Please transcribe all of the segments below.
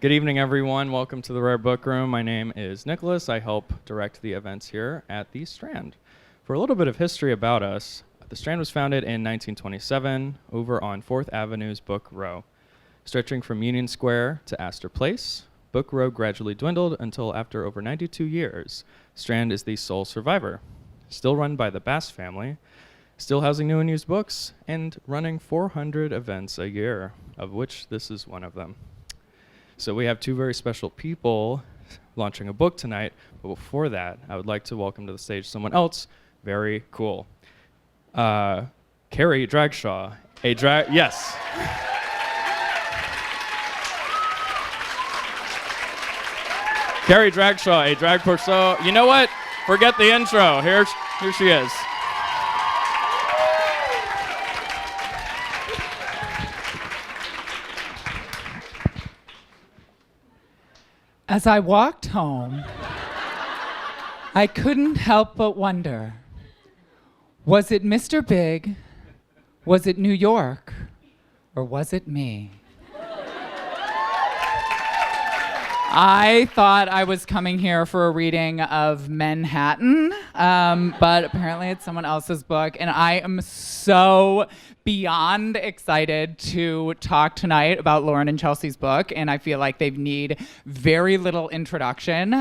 Good evening, everyone. Welcome to the Rare Book Room. My name is Nicholas. I help direct the events here at the Strand. For a little bit of history about us, the Strand was founded in 1927 over on 4th Avenue's Book Row. Stretching from Union Square to Astor Place, Book Row gradually dwindled until after over 92 years, Strand is the sole survivor. Still run by the Bass family, still housing new and used books, and running 400 events a year, of which this is one of them. So we have two very special people launching a book tonight, but before that, I would like to welcome to the stage someone else very cool. Carrie Dragshaw, yes. Carrie Dragshaw, a drag persona. You know what? Forget the intro. Here she is. As I walked home, I couldn't help but wonder, was it Mr. Big, was it New York, or was it me? I thought I was coming here for a reading of Manhattan, but apparently it's someone else's book, and I am so beyond excited to talk tonight about Lauren and Chelsea's book, and I feel like they need very little introduction,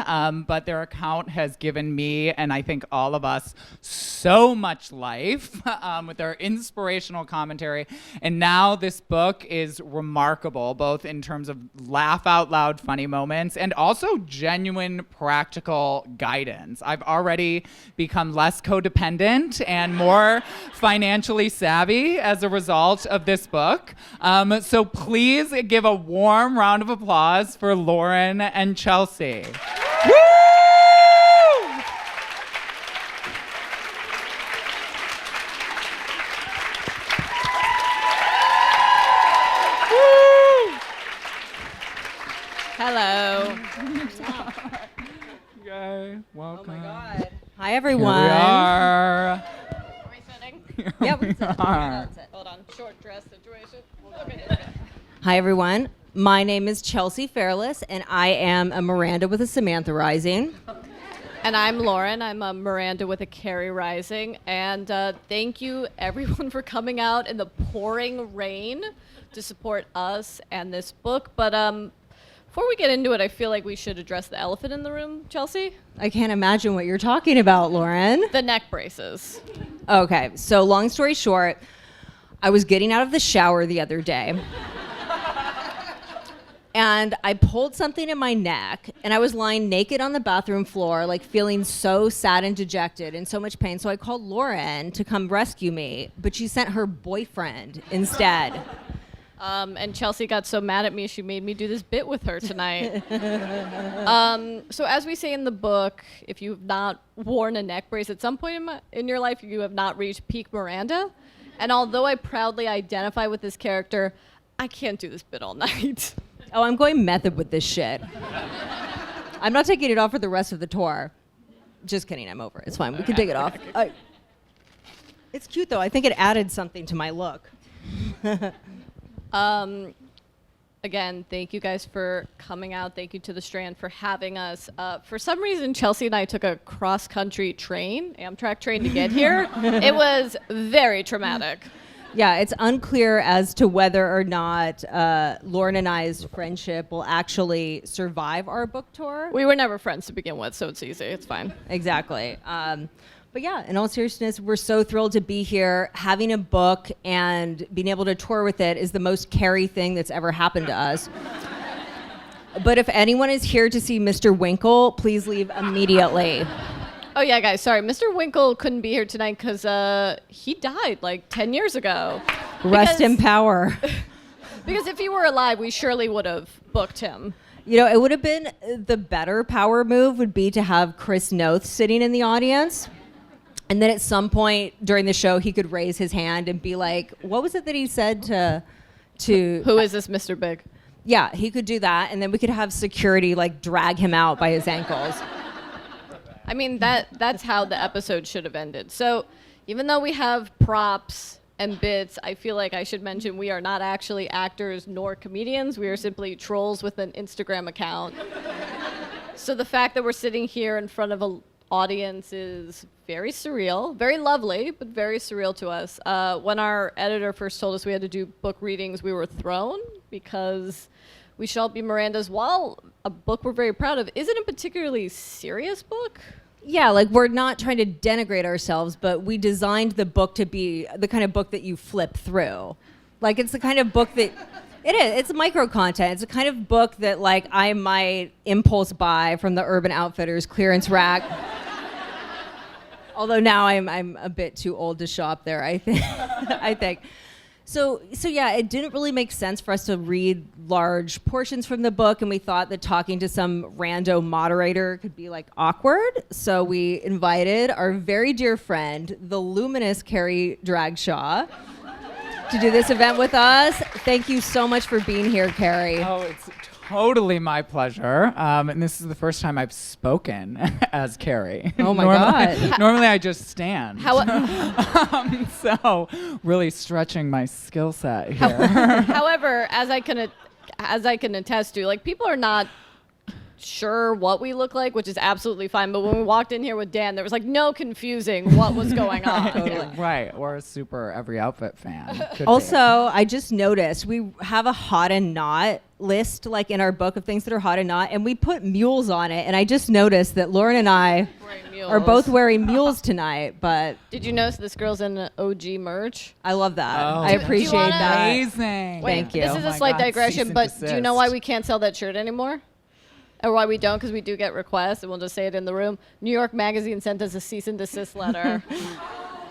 but their account has given me, and I think all of us, so much life with their inspirational commentary, and now this book is remarkable, both in terms of laugh out loud funny moments and also genuine practical guidance. I've already become less codependent and more financially savvy as a result of this book. So please give a warm round of applause for Lauren and Chelsea. Woo! Hello. Yay, welcome. Oh my God. Hi, everyone. Here we are. Are we sitting? Yeah, we're sitting. That's it. Hold on. Short dress situation. Okay. Hi, everyone. My name is Chelsea Fairless, and I am a Miranda with a Samantha Rising. And I'm Lauren. I'm a Miranda with a Carrie Rising. And thank you, everyone, for coming out in the pouring rain to support us and this book. But before we get into it, I feel like we should address the elephant in the room, Chelsea. I can't imagine what you're talking about, Lauren. The neck braces. Okay, so long story short, I was getting out of the shower the other day. And I pulled something in my neck, and I was lying naked on the bathroom floor, like feeling so sad and dejected and so much pain. So I called Lauren to come rescue me, but she sent her boyfriend instead. And Chelsea got so mad at me, she made me do this bit with her tonight. So as we say in the book, if you've not worn a neck brace at some point in your life, you have not reached peak Miranda. And although I proudly identify with this character, I can't do this bit all night. Oh, I'm going method with this shit. I'm not taking it off for the rest of the tour. Just kidding, I'm over it. It's fine, we can take it off. It's cute though, I think it added something to my look. Again, thank you guys for coming out. Thank you to the Strand for having us. For some reason, Chelsea and I took a cross-country train, Amtrak train, to get here. It was very traumatic. Yeah, it's unclear as to whether or not Lauren and I's friendship will actually survive our book tour. We were never friends to begin with, so it's easy. It's fine. Exactly. But yeah, in all seriousness, we're so thrilled to be here. Having a book and being able to tour with it is the most Carrie thing that's ever happened to us. But if anyone is here to see Mr. Winkle, please leave immediately. Oh yeah, guys, sorry. Mr. Winkle couldn't be here tonight because he died like 10 years ago. Rest in power. Because if he were alive, we surely would have booked him. You know, it would have been the better power move would be to have Chris Noth sitting in the audience. And then at some point during the show, he could raise his hand and be like, what was it that he said to Who is this Mr. Big? Yeah, he could do that. And then we could have security like drag him out by his ankles. I mean, that's how the episode should have ended. So even though we have props and bits, I feel like I should mention we are not actually actors nor comedians. We are simply trolls with an Instagram account. So the fact that we're sitting here in front of an audience is very surreal, very lovely, but very surreal to us. When our editor first told us we had to do book readings, we were thrown because We Should All Be Mirandas, while a book we're very proud of, isn't a particularly serious book. Yeah, like we're not trying to denigrate ourselves, but we designed the book to be the kind of book that you flip through. Like it's the kind of book that it is. It's micro content. It's the kind of book that like I might impulse buy from the Urban Outfitters clearance rack. Although now I'm a bit too old to shop there, I think. I think. So yeah, it didn't really make sense for us to read large portions from the book, and we thought that talking to some rando moderator could be like awkward. So we invited our very dear friend, the luminous Carrie Dragshaw, to do this event with us. Thank you so much for being here, Carrie. Oh, it's totally my pleasure. And this is the first time I've spoken as Carrie. Oh my God. Normally I just stand. How, so really stretching my skill set here. however, as I can attest to, like people are not sure what we look like, which is absolutely fine. But when we walked in here with Dan, there was like no confusing what was going on. Totally. Right. Or a super Every Outfit fan. Could Also, I just noticed we have a hot and not list like in our book of things that are hot and not, and we put mules on it. And I just noticed that Lauren and I are both wearing mules tonight. But did you notice this girl's in OG merch? I love that. Oh. I appreciate wanna- that. Amazing. Thank you. This Oh is my a slight God, cease digression, and but do you know desist. why we can't sell that shirt anymore? Or why we don't? Because we do get requests, and we'll just say it in the room. New York Magazine sent us a cease and desist letter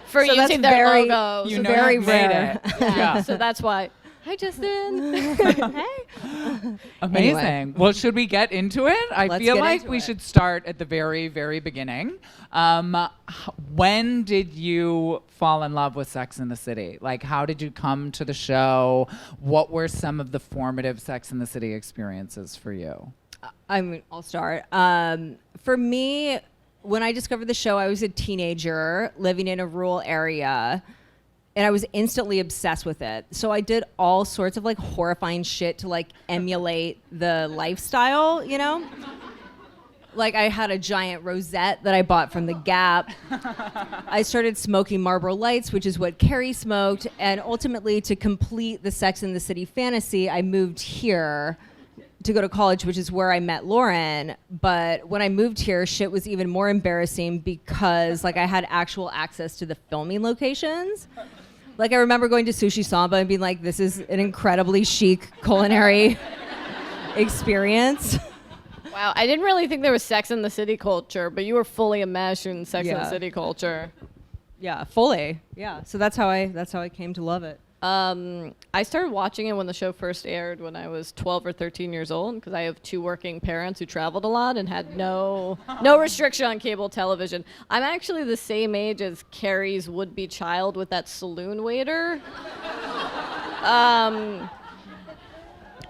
for So that's using their very- logo. You So know very you've made rare. it. Yeah, so that's why. Hi, Justin. Hey. Amazing. Anyway. Well, should we get into it? I Let's feel get like into we it. should start at the very, very beginning. When did you fall in love with Sex and the City? Like, how did you come to the show? What were some of the formative Sex and the City experiences for you? I mean, I'll start. For me, when I discovered the show, I was a teenager living in a rural area, and I was instantly obsessed with it. So I did all sorts of like horrifying shit to like emulate the lifestyle, you know? Like I had a giant rosette that I bought from the Gap. I started smoking Marlboro Lights, which is what Carrie smoked. And ultimately, to complete the Sex and the City fantasy, I moved here to go to college, which is where I met Lauren. But when I moved here, shit was even more embarrassing because like I had actual access to the filming locations. Like I remember going to Sushi Samba and being like, this is an incredibly chic culinary experience. Wow, I didn't really think there was Sex in the City culture, but you were fully enmeshed in Sex in the Yeah. City culture. Yeah, fully. Yeah. So that's how I came to love it. I started watching it when the show first aired when I was 12 or 13 years old because I have two working parents who traveled a lot and had no restriction on cable television. I'm actually the same age as Carrie's would-be child with that saloon waiter.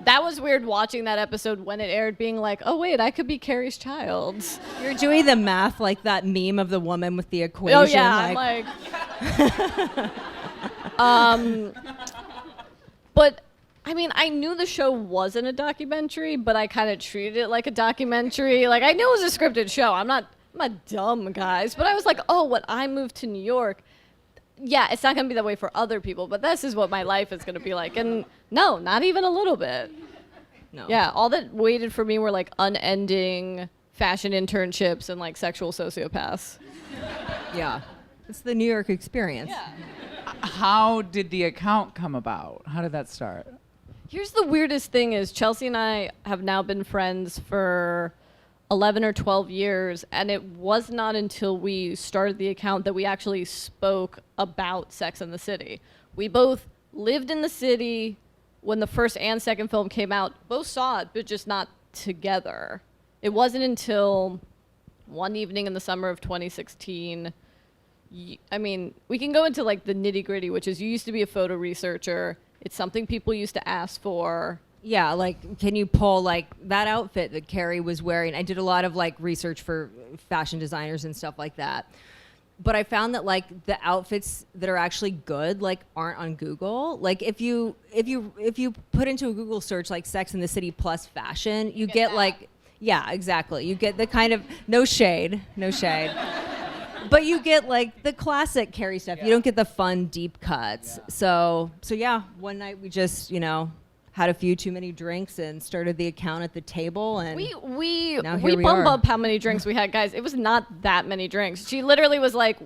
That was weird watching that episode when it aired, being like, oh wait, I could be Carrie's child. You're doing the math like that meme of the woman with the equation. Oh yeah, but I mean, I knew the show wasn't a documentary, but I kind of treated it like a documentary. Like I knew it was a scripted show. I'm not dumb, guys, but I was like, oh, when I moved to New York, yeah, it's not gonna be that way for other people, but this is what my life is gonna be like. And no, not even a little bit. No. Yeah, all that waited for me were like unending fashion internships and like sexual sociopaths. Yeah. It's the New York experience. Yeah. How did the account come about? How did that start? Here's the weirdest thing is Chelsea and I have now been friends for 11 or 12 years, and it was not until we started the account that we actually spoke about Sex and the City. We both lived in the city when the first and second film came out. Both saw it, but just not together. It wasn't until one evening in the summer of 2016. I mean, we can go into like the nitty gritty, which is you used to be a photo researcher. It's something people used to ask for. Yeah, like, can you pull, like, that outfit that Carrie was wearing? I did a lot of, like, research for fashion designers and stuff like that. but I found that like the outfits that are actually good like aren't on Google. Like if you put into a Google search like Sex and the City plus fashion, you get like, yeah, exactly. You get the kind of, no shade. But you get like the classic Carrie stuff. You don't get the fun deep cuts. So yeah, one night we just, had a few too many drinks and started the account at the table, and we we bump are. up how many drinks we had, guys. It was not that many drinks. She literally was like,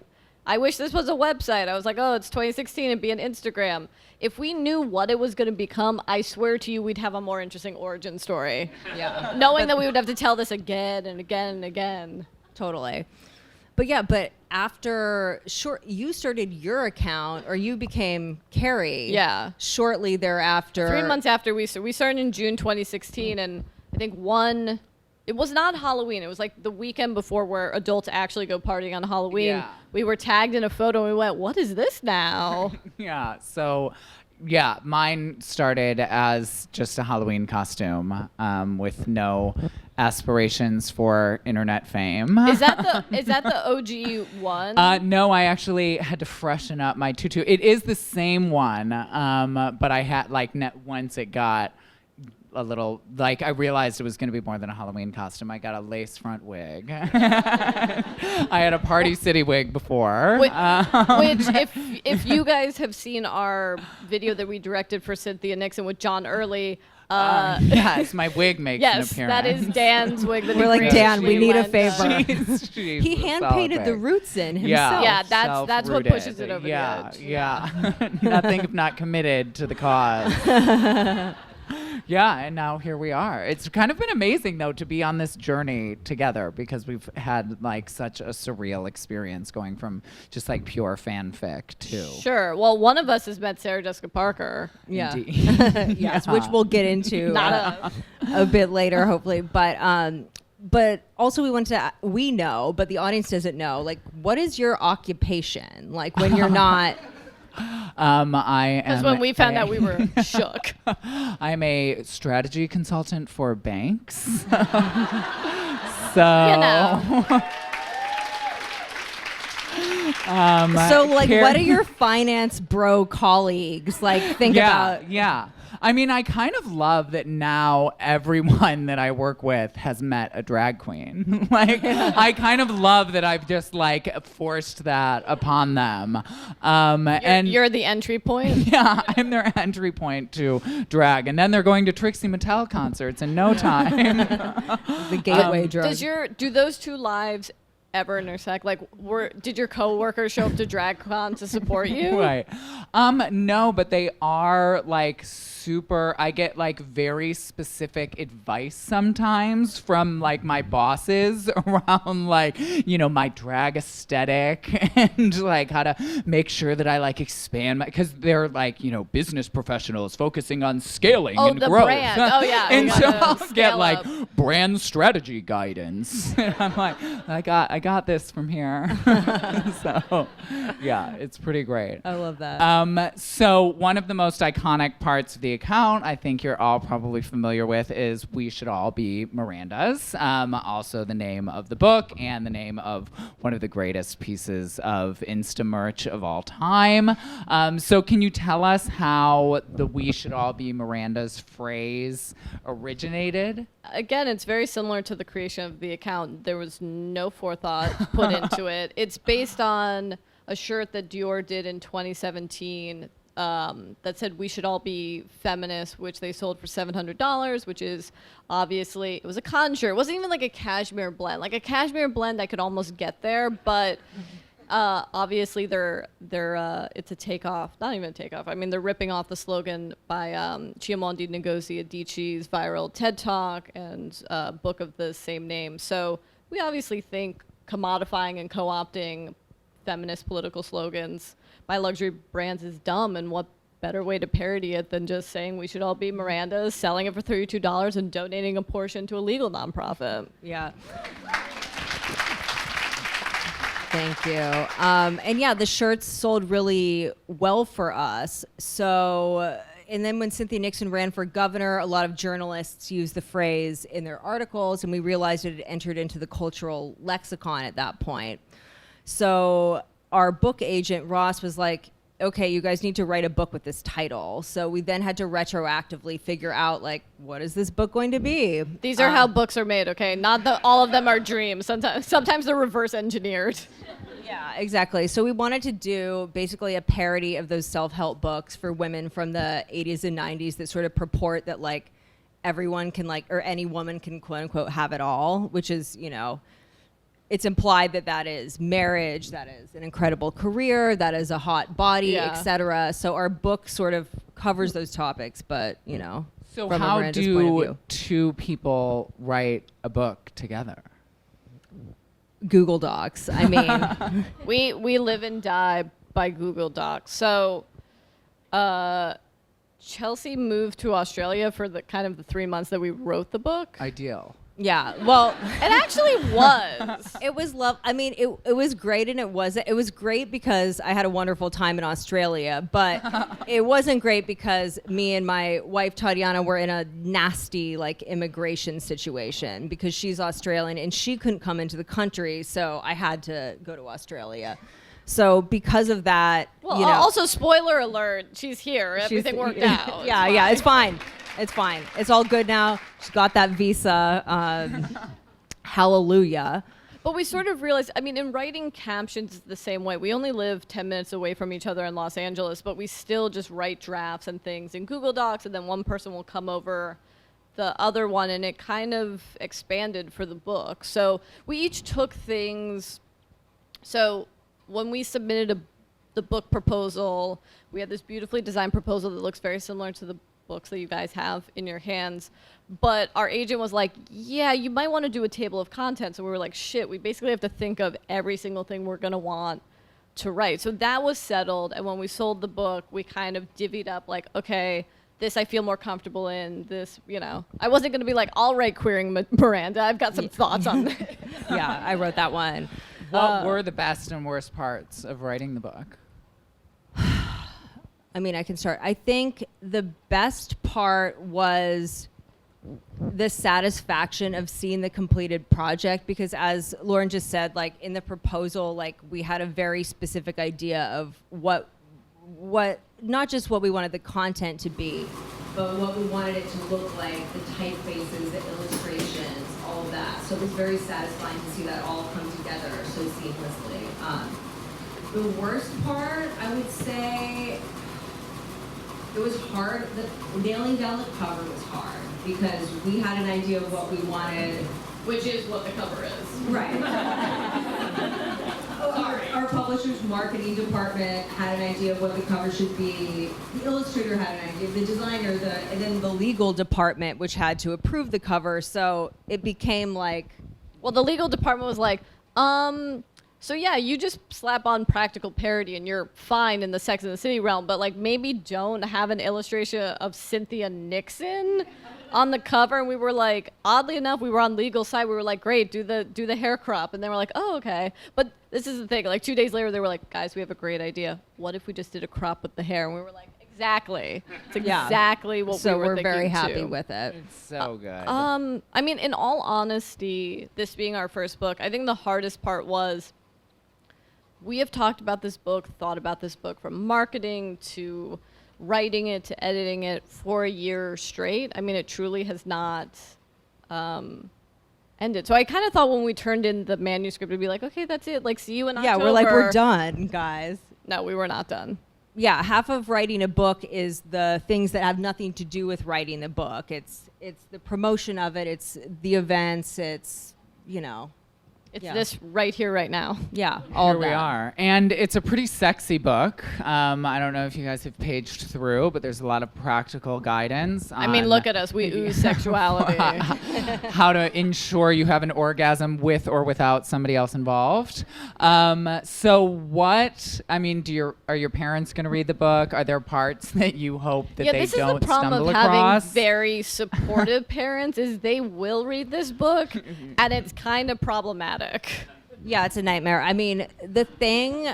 I wish this was a website. I was like, oh, it's 2016, it'd be an Instagram. If we knew what it was going to become, I swear to you, we'd have a more interesting origin story. Yeah. Knowing that we would have to tell this again and again and again. Totally. But after you started your account, or you became Carrie. Yeah. Shortly thereafter. 3 months after we started in June 2016, and I think it was not Halloween. It was like the weekend before where adults actually go partying on Halloween. Yeah. We were tagged in a photo and we went, what is this now? Yeah. So, yeah, mine started as just a Halloween costume with no aspirations for internet fame. Is that the OG one? No, I actually had to freshen up my tutu. It is the same one, but I had once it got a little, I realized it was going to be more than a Halloween costume. I got a lace front wig. I had a Party City wig before. Which if you guys have seen our video that we directed for Cynthia Nixon with John Early, yes, my wig makes an appearance. Yes, that is Dan's wig. That We're like, Dan, we need a favor. She's He hand painted the roots in himself. Yeah, that's what pushes it over the edge. Yeah. Nothing if not committed to the cause. Yeah, and now here we are. It's kind of been amazing, though, to be on this journey together, because we've had such a surreal experience going from just pure fanfic to... Sure. Well, one of us has met Sarah Jessica Parker. Yeah. Indeed. Yes, which we'll get into a bit later, hopefully. But also we know, but the audience doesn't know, what is your occupation? When you're not... I am. That's when we found out we were shook. I'm a strategy consultant for banks. What do your finance bro colleagues think about? Yeah. I mean, I kind of love that now everyone that I work with has met a drag queen. I kind of love that I've just forced that upon them. You're the entry point? Yeah, I'm their entry point to drag. And then they're going to Trixie Mattel concerts in no time. The gateway drug. Do those two lives ever intersect? Did your coworkers show up to DragCon to support you? Right. No, but they are super. I get very specific advice sometimes from my bosses around my drag aesthetic and how to make sure that I expand because they're business professionals focusing on scaling and the growth. Brand. Oh yeah. And so I'll get brand strategy guidance. And I'm I got this from here. So yeah, it's pretty great. I love that. So one of the most iconic parts of the account, I think you're all probably familiar with, is We Should All Be Mirandas. Also the name of the book and the name of one of the greatest pieces of Insta merch of all time. So can you tell us how the We Should All Be Mirandas phrase originated? Again, it's very similar to the creation of the account. There was no forethought put into it. It's based on a shirt that Dior did in 2017 that said we should all be feminists, which they sold for $700, which is obviously, it was a cotton shirt. It wasn't even a cashmere blend. A cashmere blend, I could almost get there, but obviously it's a takeoff. Not even a takeoff. I mean, they're ripping off the slogan by Chiamondi Ngozi Adichie's viral TED Talk and book of the same name. So we obviously think commodifying and co-opting feminist political slogans by luxury brands is dumb, and what better way to parody it than just saying we should all be Mirandas, selling it for $32 and donating a portion to a legal nonprofit. Yeah. Thank you. And yeah, the shirts sold really well for us. So, and then when Cynthia Nixon ran for governor, a lot of journalists used the phrase in their articles, and we realized it had entered into the cultural lexicon at that point. So our book agent, Ross, was like, okay, you guys need to write a book with this title. So we then had to retroactively figure out, like, what is this book going to be? These are how books are made, okay? Not that all of them are dreams. Sometimes they're reverse engineered. Yeah, exactly. So we wanted to do basically a parody of those self-help books for women from the 80s and 90s that sort of purport that, like, everyone can, like, or any woman can, quote unquote, have it all, which is, you know, it's implied that that is marriage, that is an incredible career, that is a hot body, etc. So our book sort of covers those topics, but, you know. So from how Miranda's point of do view. two people write a book together? Google Docs. I mean, We live and die by Google Docs. So Chelsea moved to Australia for the kind of the 3 months that we wrote the book. Ideal. yeah. Well, It actually was. it was I mean, it was great, and it was great because I had a wonderful time in Australia, but it wasn't great because me and my wife Tatiana were in a nasty, like, immigration situation because she's Australian and she couldn't come into the country, so I had to go to Australia. So because of that, Well, you know, also, spoiler alert, she's here. Everything worked out. Yeah, it's fine. It's fine. It's all good now. She's got that visa. Hallelujah. But we sort of realized, I mean, in writing captions it's the same way. We only live 10 minutes away from each other in Los Angeles, but we still just write drafts and things in Google Docs, and then one person will come over the other one, and it kind of expanded for the book. So we each took things. So when we submitted the book proposal, we had this beautifully designed proposal that looks very similar to the books that you guys have in your hands. But our agent was like, yeah, you might want to do a table of contents. So we were like, shit, we basically have to think of every single thing we're going to want to write. So that was settled. And when we sold the book, we kind of divvied up, like, okay, this I feel more comfortable in. This, you know, I wasn't going to be like, I'll write queering Miranda. I've got some thoughts on that. Yeah, I wrote that one. What were the best and worst parts of writing the book? I mean, I can start. I think the best part was the satisfaction of seeing the completed project, because as Lauren just said, like, in the proposal, like, we had a very specific idea of what not just what we wanted the content to be, but what we wanted it to look like, the typefaces, the illustrations, all of that. So it was very satisfying to see that all come together so seamlessly. The worst part, I would say, it was hard. Nailing down the cover was hard because we had an idea of what we wanted, Which is what the cover is. right? Our publisher's marketing department had an idea of what the cover should be. The illustrator had an idea. The designer, and then the legal department, which had to approve the cover. So it became like, Well, the legal department was like, so yeah, you just slap on practical parody and you're fine in the Sex and the City realm, but like maybe don't have an illustration of Cynthia Nixon on the cover. And we were like, oddly enough, we were on legal side. We were like, great, do the hair crop. And they were like, oh, okay. But this is the thing. Like 2 days later, they were like, guys, we have a great idea. What if we just did a crop with the hair? And we were like, exactly. It's exactly what so we were we're thinking very happy too. with it. It's so good. I mean, in all honesty, this being our first book, I think the hardest part was we have talked about this book, thought about this book from marketing to writing it to editing it for a year straight. I mean, it truly has not ended. So I kind of thought when we turned in the manuscript, it'd be like, okay, that's it. Like, see you in October. Yeah, we're like, we're done, guys. No, we were not done. Yeah, half of writing a book is the things that have nothing to do with writing the book. It's the promotion of it. It's the events. It's, you know. It's Yeah. this right here, right now. Yeah, all Here of we that. are. And it's a pretty sexy book. I don't know if you guys have paged through, but there's a lot of practical guidance. I mean, look at us. We ooze sexuality. How to ensure you have an orgasm with or without somebody else involved. So what, I mean, are your parents going to read the book? Are there parts that you hope that they this is don't the problem stumble of across? having very supportive parents is they will read this book, and it's kind of problematic. Yeah, it's a nightmare. I mean, the thing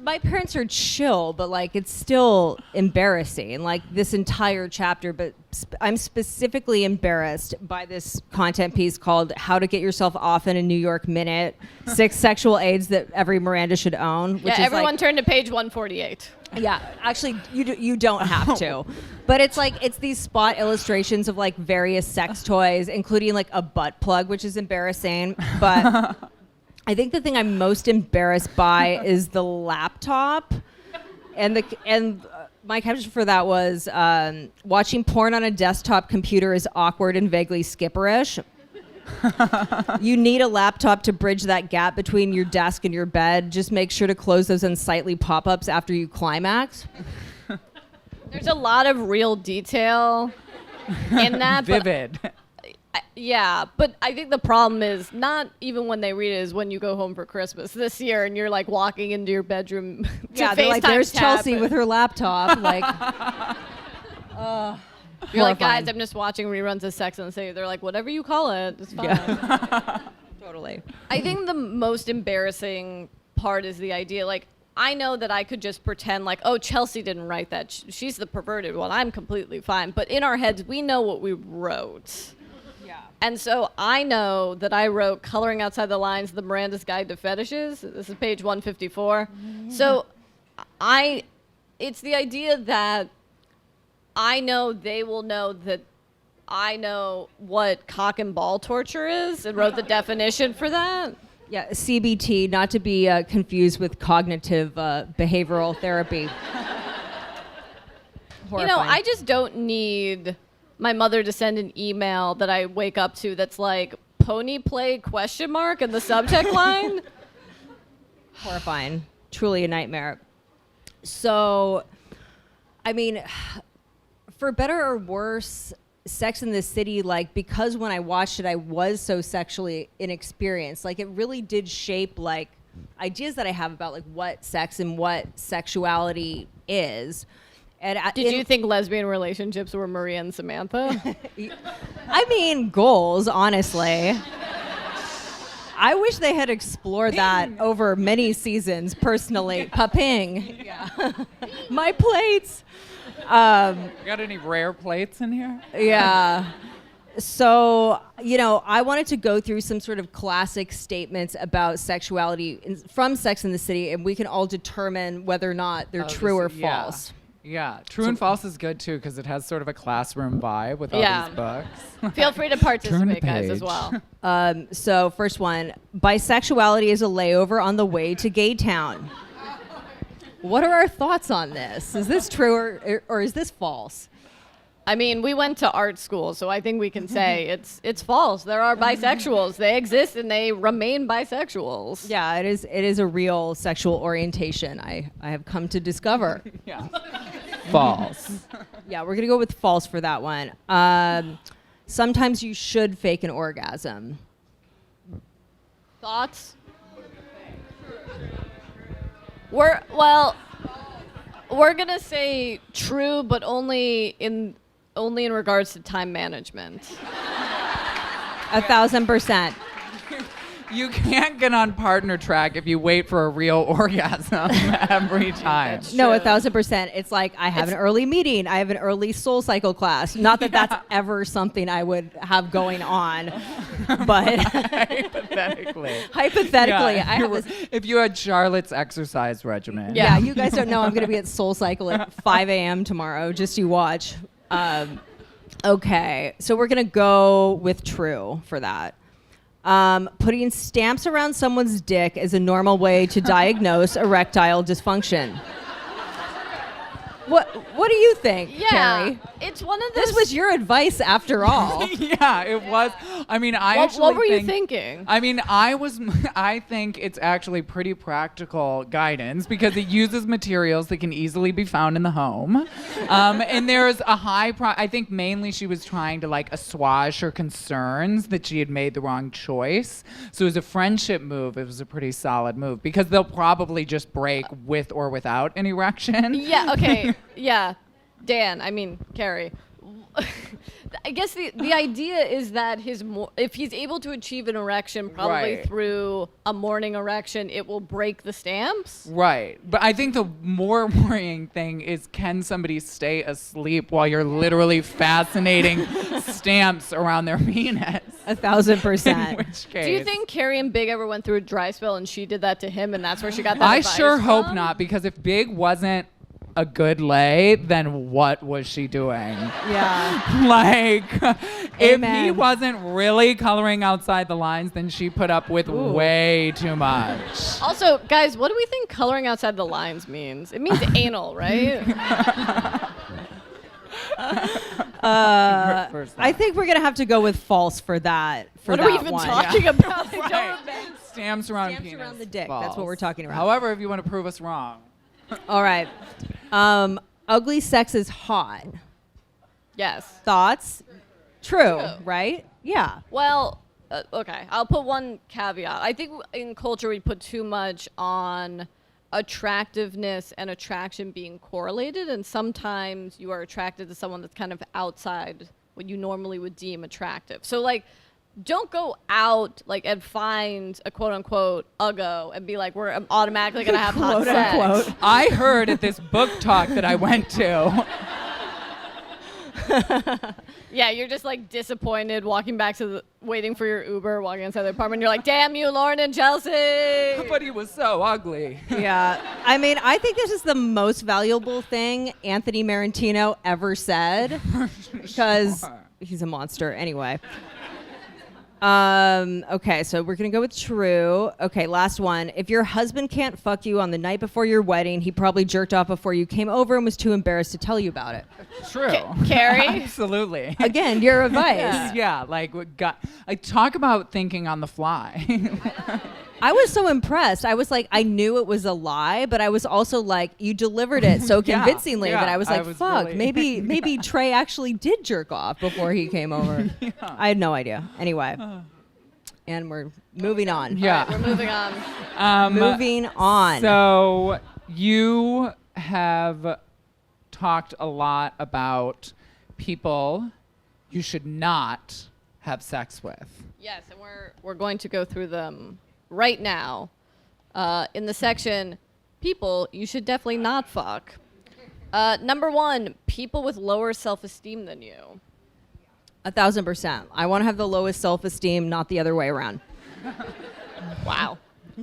my parents are chill, but like it's still embarrassing. Like this entire chapter, but I'm specifically embarrassed by this content piece called "How to Get Yourself Off in a New York Minute: 6 Sexual Aids That Every Miranda Should Own." Which Yeah, is everyone like, turn to page 148. yeah, actually, you don't have to, but it's like it's these spot illustrations of like various sex toys, including like a butt plug, which is embarrassing, but. I think the thing I'm most embarrassed by is the laptop, and my caption for that was watching porn on a desktop computer is awkward and vaguely skipperish. You need a laptop to bridge that gap between your desk and your bed. Just make sure to close those unsightly pop-ups after you climax. There's a lot of real detail in that. Vivid. Yeah, but I think the problem is not even when they read it, is when you go home for Christmas this year and you're like walking into your bedroom to Yeah, they're like, there's Chelsea with her laptop. Like, you're like, horrifying. guys, I'm just watching reruns of Sex and the City. They're like, whatever you call it, it's fine. Yeah. Totally. I think the most embarrassing part is the idea, like, I know that I could just pretend like, oh, Chelsea didn't write that. She's the perverted one. I'm completely fine. But in our heads, we know what we wrote. Yeah. And so I know that I wrote Coloring Outside the Lines, The Miranda's Guide to Fetishes. This is page 154. So it's the idea that I know they will know that I know what cock and ball torture is and wrote the definition for that. Yeah, CBT, not to be confused with cognitive behavioral therapy. You know, I just don't need my mother to send an email that I wake up to that's like pony play ? And the subject line. Horrifying. Truly a nightmare. So, I mean, for better or worse, Sex and the City, like, because when I watched it, I was so sexually inexperienced. Like, it really did shape, like, ideas that I have about, like, what sex and what sexuality is. And Did you think lesbian relationships were Maria and Samantha? I mean, goals, honestly. I wish they had explored that over many seasons, personally. Pa-ping. Yeah. My plates. Got any rare plates in here? Yeah. So, you know, I wanted to go through some sort of classic statements about sexuality from Sex and the City, and we can all determine whether or not they're true or false. Yeah, true and false is good too because it has sort of a classroom vibe with all these books. Feel free to participate, guys, as page. well. So, first one, bisexuality is a layover on the way to Gay Town. What are our thoughts on this? Is this true or is this false? I mean, we went to art school, so I think we can say it's false. There are bisexuals. They exist and they remain bisexuals. Yeah, it is a real sexual orientation I have come to discover. Yeah. False. Yeah, we're going to go with false for that one. Sometimes you should fake an orgasm. Thoughts? We're gonna say true, but only in regards to time management. 1,000%. You can't get on partner track if you wait for a real orgasm every time. No, 1,000%. It's like I have an early meeting. I have an early Soul Cycle class. Not that that's ever something I would have going on, but Hypothetically. hypothetically, I have this. If you had Charlotte's exercise regimen. Yeah, you guys don't know I'm going to be at Soul Cycle at 5 a.m. tomorrow. Just you watch. Okay, so we're going to go with true for that. Putting stamps around someone's dick is a normal way to diagnose erectile dysfunction. What do you think, Carrie? It's one of those. This was your advice after all. Yeah, it was. I mean, What were you thinking? I mean, I think it's actually pretty practical guidance because it uses materials that can easily be found in the home. And there's a I think mainly she was trying to like assuage her concerns that she had made the wrong choice. So as a friendship move, it was a pretty solid move because they'll probably just break with or without an erection. Yeah, okay. Yeah. Dan, I mean, Carrie. I guess the idea is that if he's able to achieve an erection, probably Right. through a morning erection, it will break the stamps. Right. But I think the more worrying thing is, can somebody stay asleep while you're literally fascinating stamps around their penis? 1,000%. In which case. Do you think Carrie and Big ever went through a dry spell and she did that to him and that's where she got that I advice sure hope from? not, because if Big wasn't a good lay, then what was she doing? Yeah. Like, if he Amen. wasn't really coloring outside the lines, then she put up with way too much. Also, guys, what do we think coloring outside the lines means? It means anal, right? I think we're gonna have to go with false for that. What that are we even one. talking about? I don't Right. remember. Stamps around Stamps penis. around the dick. False. That's what we're talking about. However, if you want to prove us wrong. All right. Ugly sex is hot. Yes. Thoughts? True, True. right? Yeah. Well, okay. I'll put one caveat. I think in culture we put too much on attractiveness and attraction being correlated, and sometimes you are attracted to someone that's kind of outside what you normally would deem attractive. So, like, don't go out and find a quote unquote uggo and be like, we're automatically gonna have hot Quote sex. unquote. I heard at this book talk that I went to. Yeah, you're just like disappointed walking back to waiting for your Uber, walking inside the apartment. You're like, damn you, Lauren and Chelsea. But he was so ugly. Yeah. I mean, I think this is the most valuable thing Anthony Marantino ever said because he's a monster anyway. Okay, so we're gonna go with true. Okay, last one. If your husband can't fuck you on the night before your wedding, he probably jerked off before you came over and was too embarrassed to tell you about it. True. Carrie? Absolutely. Again, your advice. Yeah, I talk about thinking on the fly. I was so impressed. I was like, I knew it was a lie, but I was also like, you delivered it so Yeah, convincingly yeah, that I was like, fuck, really- maybe Trey actually did jerk off before he came over. I had no idea. Anyway, and we're moving on. Yeah. All right, we're moving on. Moving on. So you have talked a lot about people you should not have sex with. Yes, and we're going to go through them right now. In the section, people you should definitely not fuck. Number 1, people with lower self-esteem than you. 1,000%. I want to have the lowest self-esteem, not the other way around. Wow.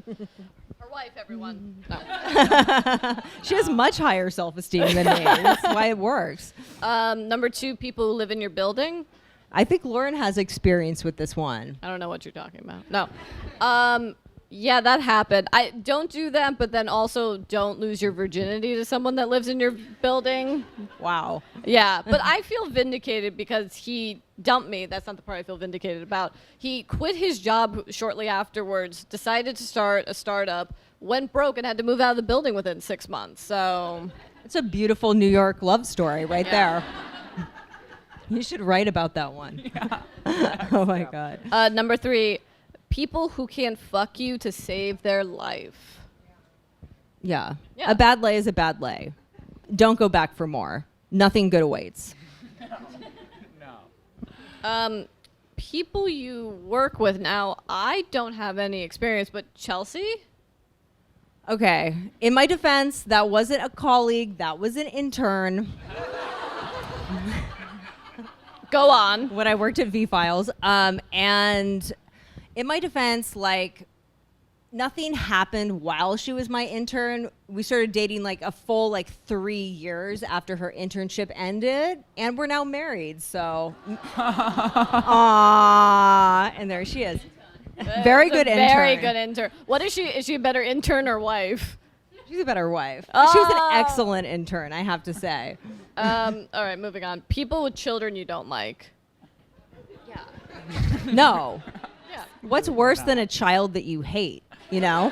Her wife, everyone. No. She has much higher self-esteem than me. That's why it works. Number 2, people who live in your building. I think Lauren has experience with this one. I don't know what you're talking about. No. Yeah, that happened. I don't do that, but then also don't lose your virginity to someone that lives in your building. Wow. Yeah, but I feel vindicated because he dumped me. That's not the part I feel vindicated about. He quit his job shortly afterwards, decided to start a startup, went broke, and had to move out of the building within 6 months. So It's a beautiful New York love story right Yeah. there. You should write about that one. Oh my God. number 3, people who can't fuck you to save their life. Yeah. Yeah. A bad lay is a bad lay. Don't go back for more. Nothing good awaits. People you work with now, I don't have any experience, but Chelsea? Okay. In my defense, that wasn't a colleague. That was an intern Go on. when I worked at V-Files. And in my defense, nothing happened while she was my intern. We started dating a full 3 years after her internship ended, and we're now married. So, aww, and there she is. Very good intern. Very good intern. What is she? Is she a better intern or wife? She's a better wife. But she was Oh. an excellent intern, I have to say. All right, moving on. People with children you don't like. No. Yeah. What's worse than a child that you hate? You know?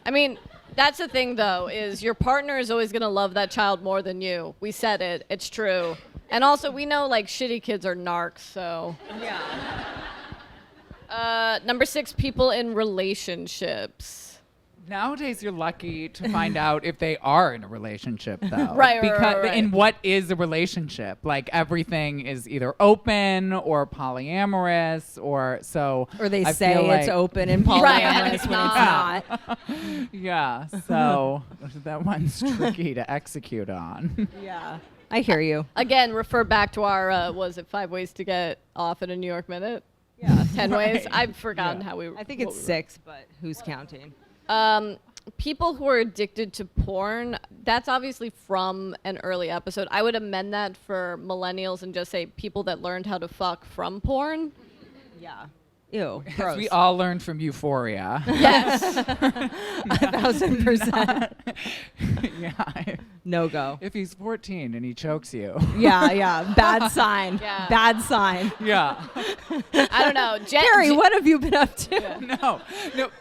I mean, that's the thing though, is your partner is always gonna love that child more than you. We said it. It's true. And also, we know shitty kids are narcs. So. Yeah. Number 6, people in relationships. Nowadays, you're lucky to find out if they are in a relationship, though. Right, Because right. in what is a relationship? Like everything is either open or polyamorous, or so. Or they I say feel it's like- open and polyamorous Right, and when it's it's not. not. Yeah. So that one's tricky to execute on. Yeah. I hear you. Again, refer back to our, was it 5 ways to get off in a New York minute? Yeah. 10 ways? I've forgotten how we I think what it's we 6, but who's counting? people who are addicted to porn, that's obviously from an early episode. I would amend that for millennials and just say people that learned how to fuck from porn. Yeah. Ew. As Gross. we all learned from Euphoria. Yes. 1,000%. Yeah. No go. If he's 14 and he chokes you. Yeah, yeah. Bad sign. Yeah. Bad sign. Yeah. I don't know. Gary, what have you been up to? No.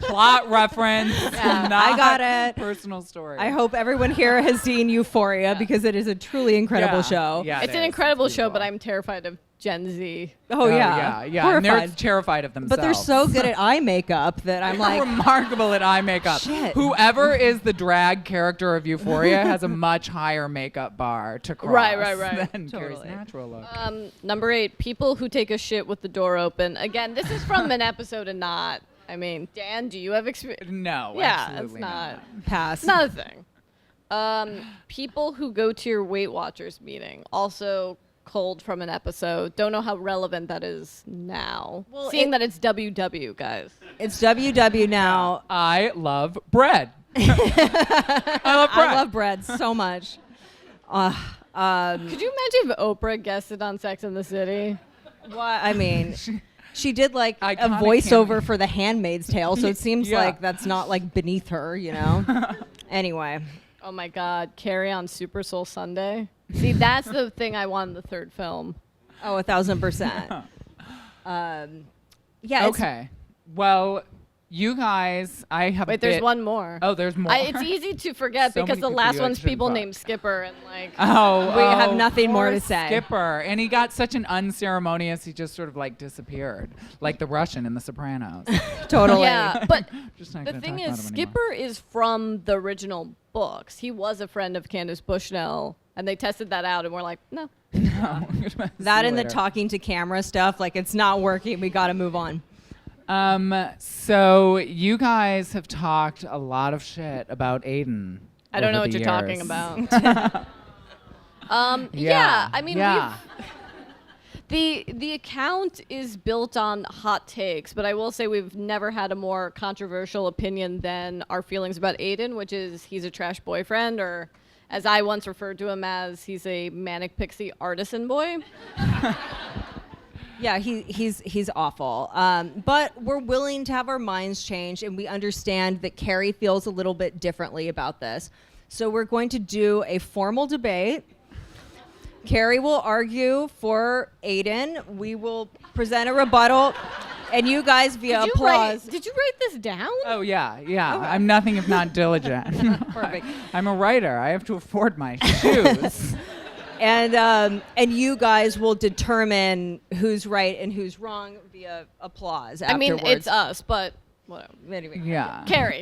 Plot reference. Yeah, not I got it. Personal story. I hope everyone here has seen Euphoria because it is a truly incredible show. Yeah, It's it an is. incredible It's show, but beautiful. I'm terrified of Gen Z. Oh, yeah. Yeah. And they're Horrified. terrified of themselves. But they're so good at eye makeup that I'm like, remarkable at eye makeup. Shit. Whoever is the drag character of Euphoria has a much higher makeup bar to cross Right. than Carrie's Totally. natural look. Number 8, people who take a shit with the door open. Again, this is from an episode and not. I mean, Dan, do you have experience? No, Yeah, absolutely it's not. pass. It's not a thing. People who go to your Weight Watchers meeting. Also cold from an episode. Don't know how relevant that is now. Well, Seeing it- that it's WW, guys. It's WW now. I love bread. I love bread. I love bread so much. Could you imagine if Oprah guested on Sex and the City? What? I mean, she did like a Iconic voiceover cameo. for The Handmaid's Tale, so it seems Yeah. like that's not like beneath her, you know? Anyway. Oh my God, Carrie on Super Soul Sunday. See, that's the thing I want in the third film. Oh, 1,000%. Yeah. it's- Okay. Well, you guys, I have. Wait, there's one more. Oh, there's more. It's easy to forget So because many the people last you one's shouldn't people fuck. named Skipper and like. Oh, We have nothing more poor to say. Skipper, and he got such an unceremonious. He just sort of like disappeared, like the Russian in The Sopranos. Totally. Yeah, but Just not the gonna thing talk is, about him anymore. Skipper is from the original books. He was a friend of Candace Bushnell, and they tested that out, and we're like, no. No. That See you and the later. talking to camera stuff, like it's not working. We got to move on. So you guys have talked a lot of shit about Aiden. I don't know over what the you're talking years. about. Yeah, I mean, yeah. the account is built on hot takes, but I will say we've never had a more controversial opinion than our feelings about Aiden, which is he's a trash boyfriend, or as I once referred to him as, he's a manic pixie artisan boy. Yeah, he's awful. But we're willing to have our minds changed, and we understand that Carrie feels a little bit differently about this. So we're going to do a formal debate. Carrie will argue for Aiden. We will present a rebuttal, and you guys via applause. Did you write this down? Oh yeah. I'm nothing if not diligent. Perfect. I'm a writer. I have to afford my shoes. And you guys will determine who's right and who's wrong via applause. I mean, afterwards. it's us, but whatever. Anyway. Yeah. Carrie.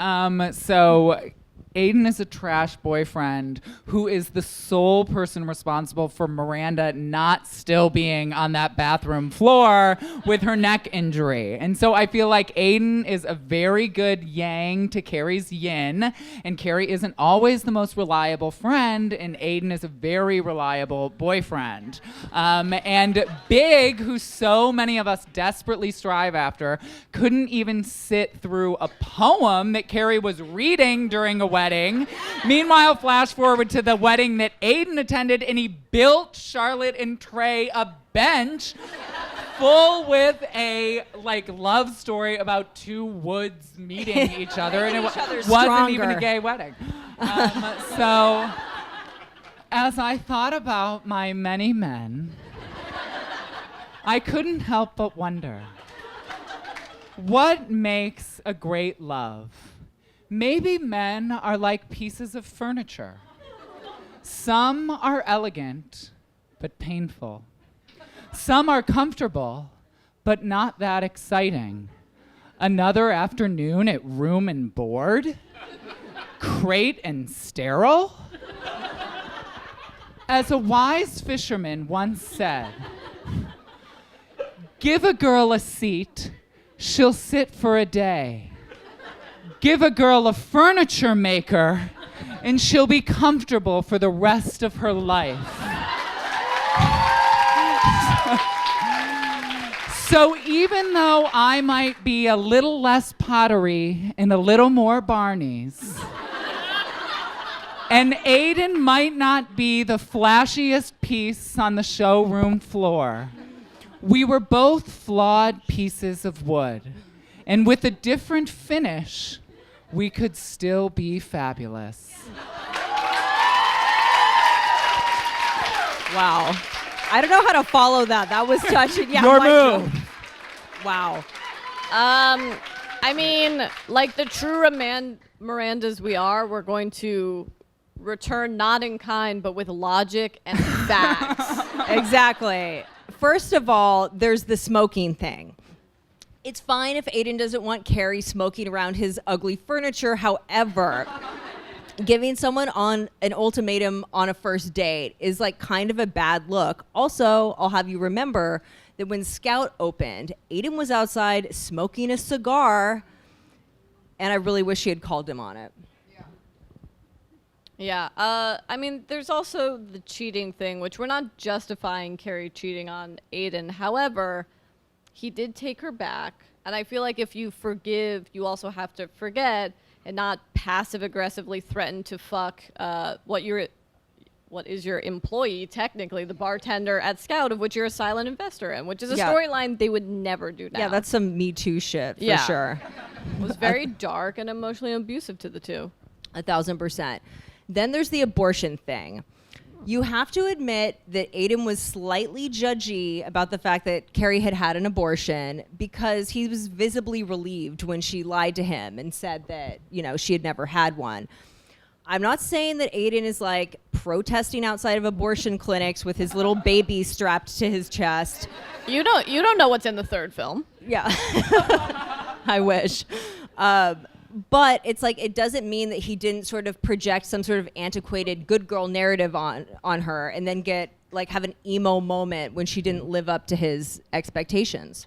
So Aiden is a trash boyfriend who is the sole person responsible for Miranda not still being on that bathroom floor with her neck injury. And so I feel like Aiden is a very good yang to Carrie's yin, and Carrie isn't always the most reliable friend, and Aiden is a very reliable boyfriend. And Big, who so many of us desperately strive after, couldn't even sit through a poem that Carrie was reading during a wedding. Meanwhile, flash forward to the wedding that Aiden attended, and he built Charlotte and Trey a bench full with a like love story about two woods meeting each other, and it other wasn't even stronger. a gay wedding. So, as I thought about my many men, I couldn't help but wonder, what makes a great love? Maybe men are like pieces of furniture. Some are elegant, but painful. Some are comfortable, but not that exciting. Another afternoon at Room and Board? Crate and sterile? As a wise fisherman once said, give a girl a seat, she'll sit for a day. Give a girl a furniture maker, and she'll be comfortable for the rest of her life. So even though I might be a little less pottery and a little more Barney's, and Aiden might not be the flashiest piece on the showroom floor, we were both flawed pieces of wood. And with a different finish, we could still be fabulous. Wow. I don't know how to follow that. That was touching. Yeah, Your Michael. move. Wow. I mean, like the true Mirandas we are, we're going to return not in kind, but with logic and facts. Exactly. First of all, there's the smoking thing. It's fine if Aiden doesn't want Carrie smoking around his ugly furniture. However, giving someone on an ultimatum on a first date is like kind of a bad look. Also, I'll have you remember that when Scout opened, Aiden was outside smoking a cigar, and I really wish she had called him on it. Yeah. I mean, there's also the cheating thing, which we're not justifying Carrie cheating on Aiden. However, he did take her back. And I feel like if you forgive, you also have to forget and not passive aggressively threaten to fuck what is your employee, technically, the bartender at Scout, of which you're a silent investor in, which is a storyline they would never do now. Yeah, that's some Me Too shit, for sure. It was very dark and emotionally abusive to the two. 1,000%. Then there's the abortion thing. You have to admit that Aiden was slightly judgy about the fact that Carrie had had an abortion because he was visibly relieved when she lied to him and said that, she had never had one. I'm not saying that Aiden is like protesting outside of abortion clinics with his little baby strapped to his chest. You don't know what's in the third film. Yeah. I wish. But it's like, it doesn't mean that he didn't sort of project some sort of antiquated good girl narrative on her and then have an emo moment when she didn't live up to his expectations.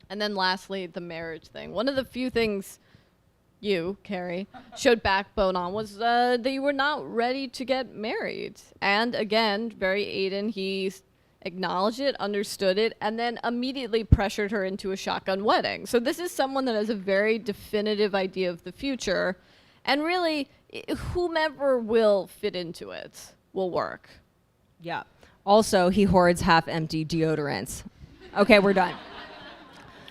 And then lastly, the marriage thing. One of the few things you, Carrie, showed backbone on was that you were not ready to get married. And again, very Aiden, he acknowledged it, understood it, and then immediately pressured her into a shotgun wedding. So this is someone that has a very definitive idea of the future, and really, whomever will fit into it will work. Yeah. Also, he hoards half-empty deodorants. Okay, we're done.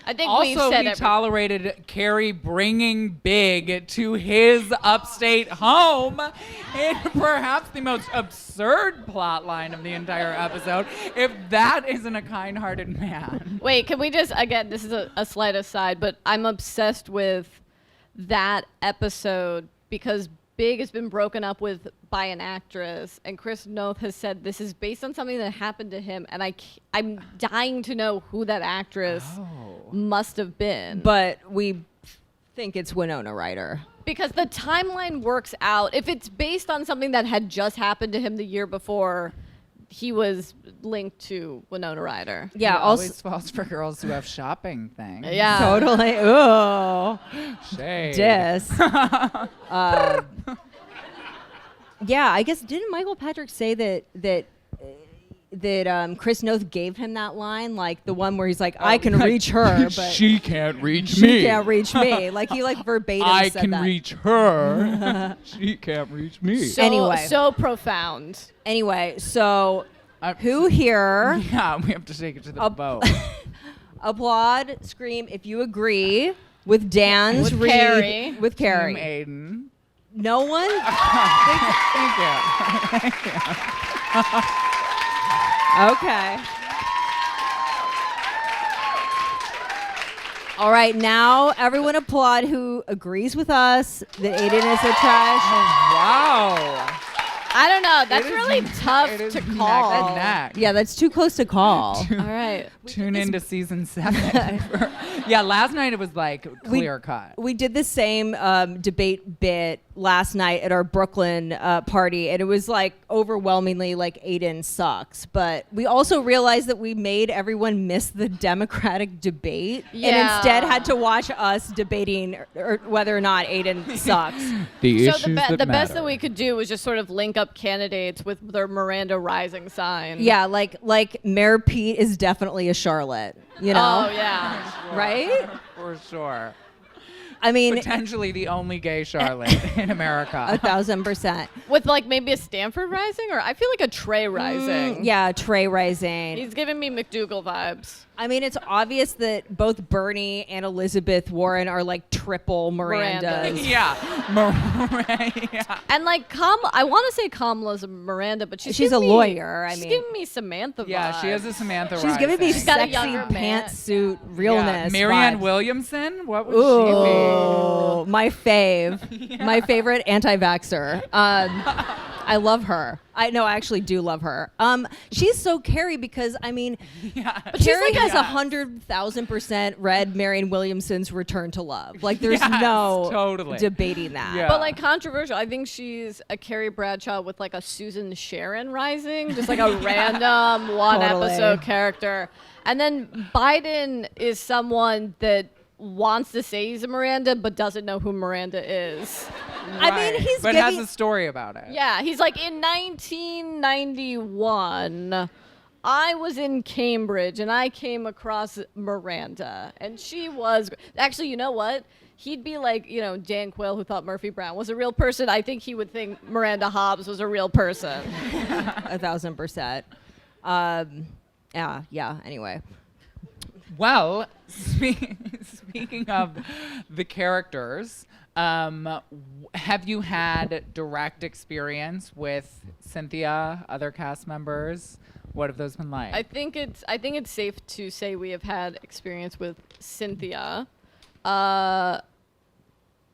I think Also, we've said he tolerated Carrie bringing Big to his upstate home in perhaps the most absurd plot line of the entire episode, if that isn't a kind-hearted man. Wait, can we just, again, this is a slight aside, but I'm obsessed with that episode because Big has been broken up with by an actress, and Chris Noth has said this is based on something that happened to him, and I'm dying to know who that actress must have been. But we think it's Winona Ryder. Because the timeline works out. If it's based on something that had just happened to him the year before, he was linked to Winona Ryder. Yeah, He also always falls for girls who have shopping things. Yeah. totally. Ooh. Shade. Dis. Yeah, I guess didn't Michael Patrick say that Chris Noth gave him that line, like the one where he's like, "I can reach her, but she can't reach she me. can't reach me." Like he verbatim I said can that. reach her. She can't reach me. So profound. Anyway, so who here Yeah, we have to take it to the vote. applaud, scream if you agree with Dan's With read Carrie. with Carrie? Team Aiden. No one? Thank you. Okay. All right, now everyone applaud who agrees with us that Aiden is a trash. Wow. I don't know. That's It is- really tough it is to neck call. and neck. Yeah, that's too close to call. All right. Tune into season 7. Yeah, last night it was like clear cut. We did the same debate bit last night at our Brooklyn party, and it was like overwhelmingly like Aiden sucks. But we also realized that we made everyone miss the Democratic debate, and Yeah. instead had to watch us debating or whether or not Aiden sucks. The So the best that we could do was just sort of link up candidates with their Miranda Rising sign. Yeah, like Mayor Pete is definitely a Charlotte, you know? Oh yeah. Right? For sure. I mean, Potentially the only gay Charlotte in America. 1,000%. With like maybe a Stanford Rising, or I feel like a Trey Rising. Yeah, Trey Rising. He's giving me McDougal vibes. I mean, it's obvious that both Bernie and Elizabeth Warren are like triple Mirandas. Yeah. Yeah. And like I want to say Kamala's a Miranda, but she's She's giving a lawyer, I She's mean. giving me Samantha vibes. Yeah, she has a Samantha She's giving me Rising. got a sexy younger man. pantsuit realness. Marianne vibes. Williamson? What would Ooh, my fave. My favorite anti-vaxxer. I love her. I actually do love her. She's so Carrie because I mean, she be? Yeah. Carrie has Yes. 100,000% read Marianne Williamson's Return to Love. Like, there's Yes, no totally. debating that. Yeah. But like controversial. I think she's a Carrie Bradshaw with like a Susan Sharon Rising, just like a random one Totally. episode character. And then Biden is someone that wants to say he's a Miranda but doesn't know who Miranda is. I mean, Right. he's but giving- has a story about it. Yeah, he's like in 1991. I was in Cambridge and I came across Miranda, and she was actually, you know what? He'd be like, you know, Dan Quayle, who thought Murphy Brown was a real person. I think he would think Miranda Hobbes was a real person. 1,000%. Yeah. Anyway, Well, speaking of the characters, have you had direct experience with Cynthia, other cast members? What have those been like? I think it's safe to say we have had experience with Cynthia.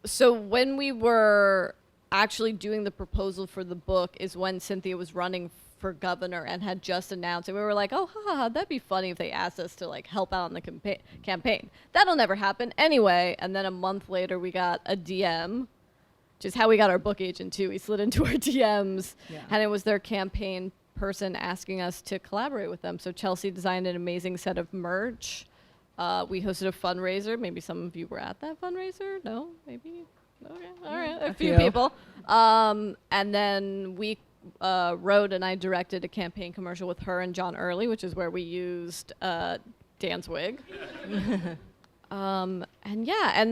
So when we were actually doing the proposal for the book is when Cynthia was running for governor and had just announced it. We were like, oh, that'd be funny if they asked us to like help out on the campaign. That'll never happen anyway. And then a month later, we got a DM, which is how we got our book agent too. We slid into our DMs, and it was their campaign person asking us to collaborate with them. So Chelsea designed an amazing set of merch. We hosted a fundraiser. Maybe some of you were at that fundraiser. No, maybe. Okay, all right, a few people. And then we wrote and I directed a campaign commercial with her and John Early, which is where we used Dan's wig. And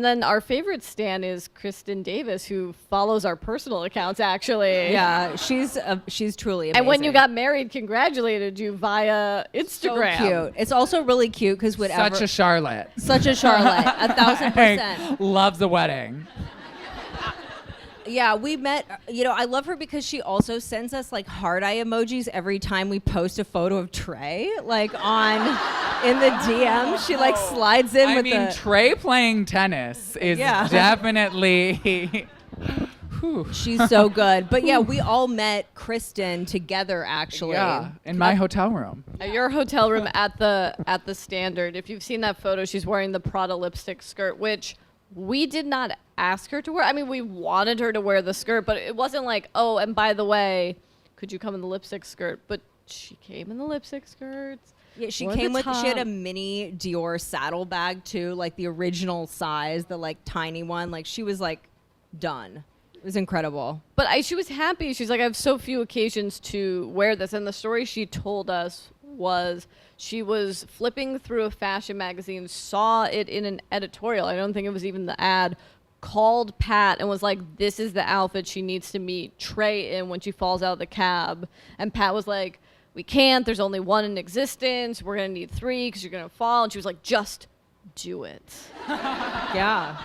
then our favorite stan is Kristen Davis, who follows our personal accounts actually. yeah, she's truly amazing. And when you got married, congratulated you via Instagram. so cute. It's also really cute because whatever. Such a Charlotte. Such a Charlotte, 1,000%. Loves the wedding. Yeah, we met, I love her because she also sends us like heart eye emojis every time we post a photo of Trey, like in the DM. She like slides in with the. Trey playing tennis is Yeah. definitely. She's so good. But yeah, we all met Kristen together actually. Yeah, in my hotel room. At your hotel room at the Standard. If you've seen that photo, she's wearing the Prada lipstick skirt, which we did not ask her to wear. I mean, we wanted her to wear the skirt, but it wasn't like, oh, and by the way, could you come in the lipstick skirt? But she came in the lipstick skirts. Yeah, she Wore came the with. She had a top. mini Dior saddlebag too, like the original size, the like tiny one. Like she was like done. It was incredible. But she was happy. She's like, I have so few occasions to wear this. And the story she told us was she was flipping through a fashion magazine, saw it in an editorial. I don't think it was even the ad. Called Pat and was like, this is the outfit she needs to meet Trey in when she falls out of the cab. And Pat was like, we can't. There's only one in existence. We're going to need 3 because you're going to fall. And she was like, just do it. Yeah.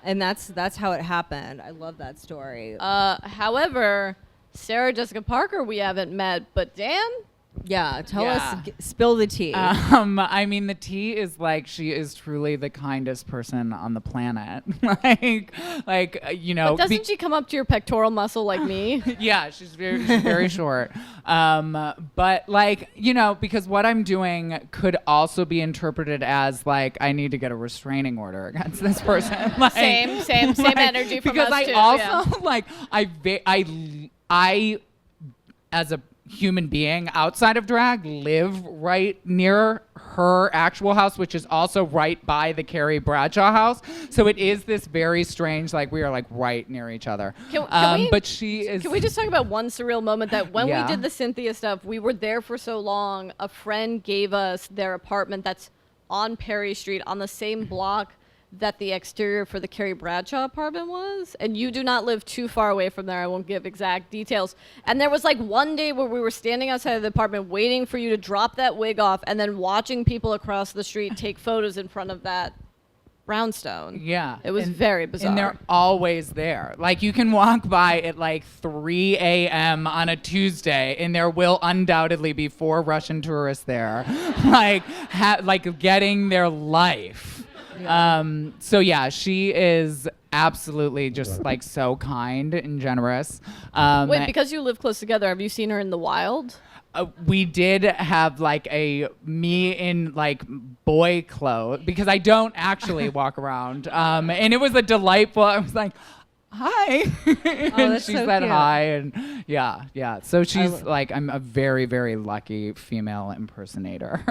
And that's how it happened. I love that story. However, Sarah Jessica Parker we haven't met, but Dan, Yeah, tell Yeah. us, spill the tea. I mean, the tea is like she is truly the kindest person on the planet. You know. But doesn't she come up to your pectoral muscle like me? Yeah, she's very short. But like, you know, because what I'm doing could also be interpreted as like I need to get a restraining order against this person. Like, same energy from because us I too, also like I as a human being outside of drag live right near her actual house, which is also right by the Carrie Bradshaw house. So it is this very strange, like we are like right near each other. But she is. Can we just talk about one surreal moment that when Yeah. we did the Cynthia stuff, we were there for so long. A friend gave us their apartment that's on Perry Street on the same block that the exterior for the Carrie Bradshaw apartment was. And you do not live too far away from there. I won't give exact details. And there was like one day where we were standing outside of the apartment waiting for you to drop that wig off and then watching people across the street take photos in front of that brownstone. Yeah. It was very bizarre. And they're always there. Like you can walk by at like 3 a.m. on a Tuesday and there will undoubtedly be 4 Russian tourists there, like getting their life. Yeah. So yeah, she is absolutely just like so kind and generous. Wait, because you live close together, have you seen her in the wild? We did have like me in like boy clothes because I don't actually walk around. And it was a delightful, I was like, hi. And that's she so said cute. hi. And yeah. So she's like, I'm a very, very lucky female impersonator.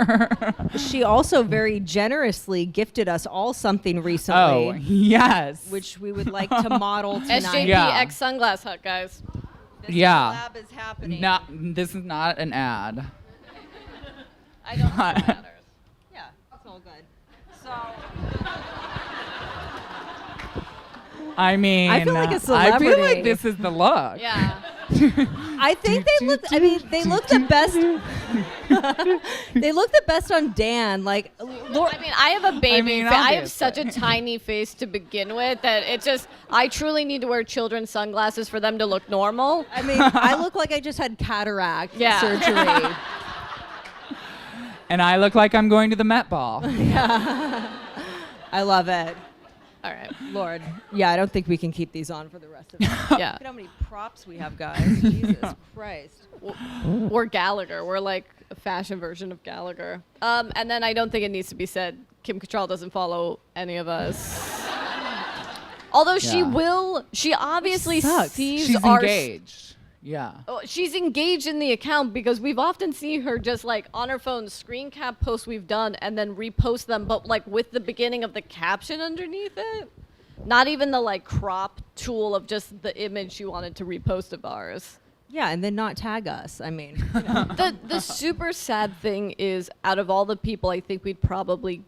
She also very generously gifted us all something recently, Oh, yes. which we would like to model tonight. SJP Yeah. X Sunglass Hut, guys. This Yeah. collab is happening. No, this is not an ad. I don't know what matters. Yeah, it's all good. So I mean, I feel like a I feel celebrity. like this is the look. Yeah. I think they look. I mean, they look the best. They look the best on Dan. Like, Lord, I mean, I have a baby. mean, I have such a obviously. tiny face to begin with that it just, I truly need to wear children's sunglasses for them to look normal. I mean, I look like I just had cataract Yeah. surgery. And I look like I'm going to the Met Ball. I love it. All right. Lord. Yeah, I don't think we can keep these on for the rest of the night. Yeah. Look at how many props we have, guys. Jesus Christ. We're Gallagher. We're like a fashion version of Gallagher. And then I don't think it needs to be said, Kim Cattrall doesn't follow any of us. Although she obviously Sucks. sees She's our engaged. Yeah. Oh, she's engaged in the account because we've often seen her just like on her phone screen cap posts we've done and then repost them, but like with the beginning of the caption underneath it. Not even the like crop tool of just the image she wanted to repost of ours. Yeah, and then not tag us. I mean, you know. The super sad thing is, out of all the people, I think we'd probably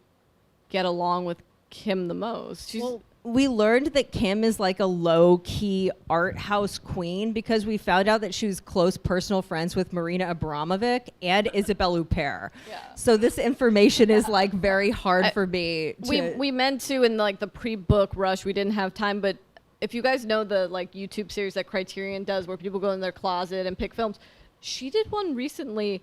get along with Kim the most. She's Well, we learned that Kim is like a low-key art house queen because we found out that she was close personal friends with Marina Abramovic and Isabelle Huppert. Yeah. So this information is like very hard for me to... we meant to in like the pre-book rush. We didn't have time, but if you guys know the like YouTube series that Criterion does where people go in their closet and pick films, she did one recently,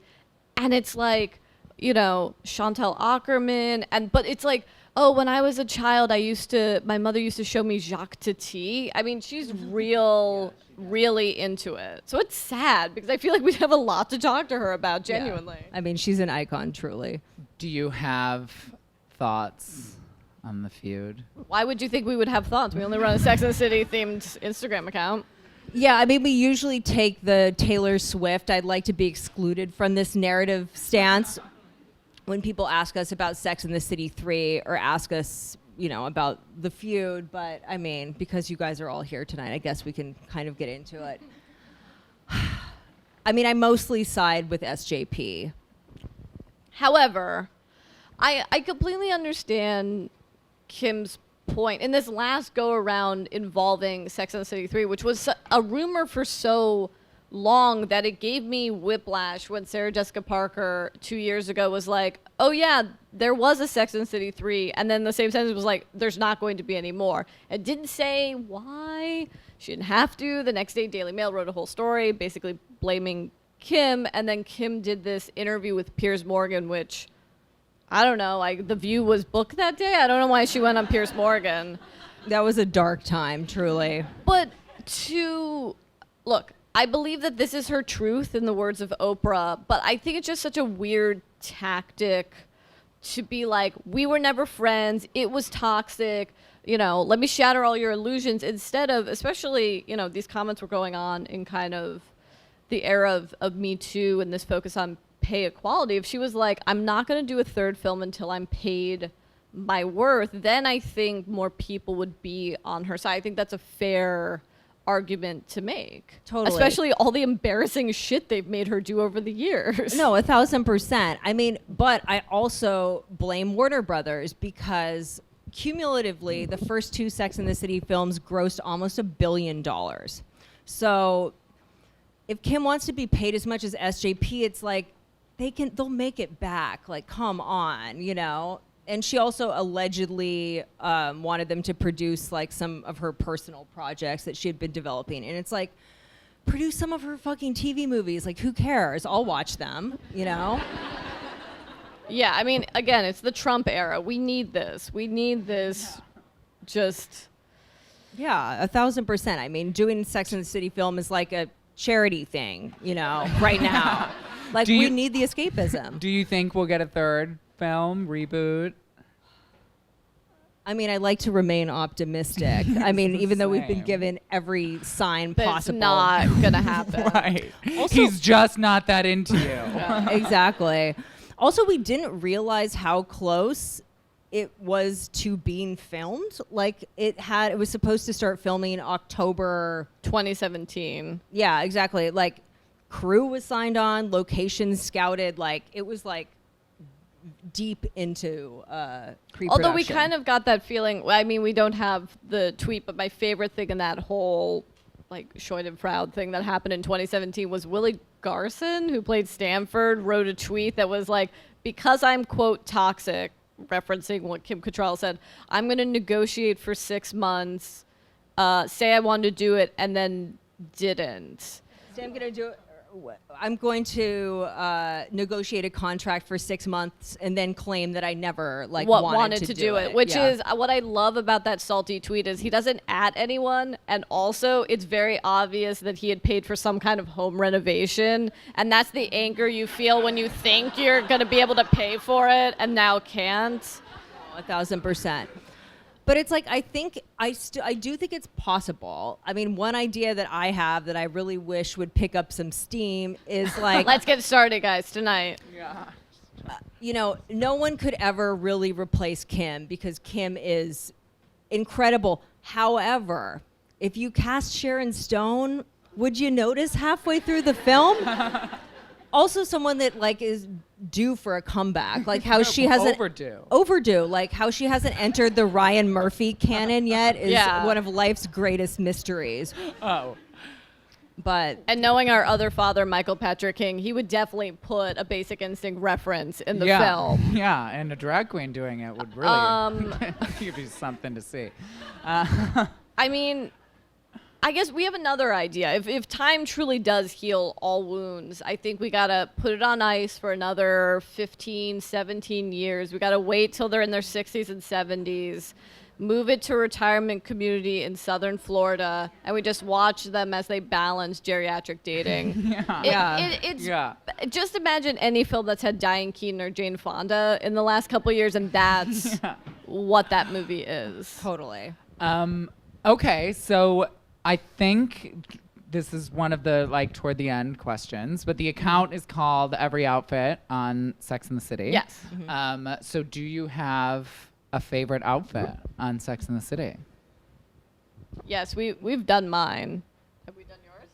and it's like, you know, Chantal Akerman, but it's like, oh, when I was a child, my mother used to show me Jacques Tati. I mean, she's really into it. So it's sad because I feel like we'd have a lot to talk to her about, genuinely. I mean, she's an icon, truly. Do you have thoughts on the feud? Why would you think we would have thoughts? We only run a Sex and the City themed Instagram account. Yeah, I mean, we usually take the Taylor Swift, I'd like to be excluded from this narrative stance when people ask us about Sex and the City 3 or ask us, you know, about the feud. But I mean, because you guys are all here tonight, I guess we can kind of get into it. I mean, I mostly side with SJP. However, I completely understand Kim's point in this last go around involving Sex and the City 3, which was a rumor for so long that it gave me whiplash when Sarah Jessica Parker 2 years ago was like, oh yeah, there was a Sex and the City 3, and then the same sentence was like, there's not going to be any more. It didn't say why. She didn't have to. The next day, Daily Mail wrote a whole story basically blaming Kim, and then Kim did this interview with Piers Morgan, which, I don't know, like The View was booked that day. I don't know why she went on Piers Morgan. That was a dark time, truly. But look, I believe that this is her truth in the words of Oprah, but I think it's just such a weird tactic to be like, we were never friends, it was toxic, let me shatter all your illusions, instead of, especially, these comments were going on in kind of the era of Me Too and this focus on pay equality. If she was like, I'm not going to do a third film until I'm paid my worth, then I think more people would be on her side. I think that's a fair argument to make. Totally. Especially all the embarrassing shit they've made her do over the years. No, 1,000%. I mean, but I also blame Warner Brothers because cumulatively, the first 2 Sex and the City films grossed almost $1 billion. So if Kim wants to be paid as much as SJP, it's like they'll make it back. Like, come on, And she also allegedly wanted them to produce like some of her personal projects that she had been developing. And it's like, produce some of her fucking TV movies. Like, who cares? I'll watch them, Yeah, I mean, again, it's the Trump era. We need this. Just. Yeah, 1,000%. I mean, doing Sex and the City film is like a charity thing, right now. Like, we need the escapism. Do you think we'll get a third film reboot? I mean, I like to remain optimistic. I mean, even though we've been given every sign possible. It's not going to happen. Right. Also, he's just not that into you. Exactly. Also, we didn't realize how close it was to being filmed. Like, it was supposed to start filming in October 2017. Yeah, exactly. Like, crew was signed on, locations scouted. Like, it was like deep into pre-production. Although we kind of got that feeling. I mean, we don't have the tweet, but my favorite thing in that whole like Schadenfreude thing that happened in 2017 was Willie Garson, who played Stanford, wrote a tweet that was like, because I'm, quote, toxic, referencing what Kim Cattrall said, I'm going to negotiate for 6 months, say I wanted to do it, and then didn't. Say I'm going to do it. I'm going to negotiate a contract for 6 months and then claim that I never wanted to do it. Which is what I love about that salty tweet is he doesn't at anyone, and also it's very obvious that he had paid for some kind of home renovation, and that's the anger you feel when you think you're going to be able to pay for it and now can't. 1,000%. But it's like, I do think it's possible. I mean, one idea that I have that I really wish would pick up some steam is like... Let's get started, guys, tonight. Yeah. No one could ever really replace Kim because Kim is incredible. However, if you cast Sharon Stone, would you notice halfway through the film? Also someone that like is due for a comeback, like how she hasn't overdue, like how she hasn't entered the Ryan Murphy canon yet is one of life's greatest mysteries. And knowing our other father, Michael Patrick King, he would definitely put a Basic Instinct reference in the film. Yeah, and a drag queen doing it would really give you something to see. I mean, I guess we have another idea. If time truly does heal all wounds, I think we gotta put it on ice for another 15, 17 years. We gotta wait till they're in their 60s and 70s, move it to a retirement community in southern Florida, and we just watch them as they balance geriatric dating. Just imagine any film that's had Diane Keaton or Jane Fonda in the last couple years, and that's what that movie is. Totally. Okay, so I think this is one of the toward the end questions, but the account is called Every Outfit on Sex and the City. Yes. Mm-hmm. So do you have a favorite outfit on Sex and the City? Yes, we've done mine. Have we done yours?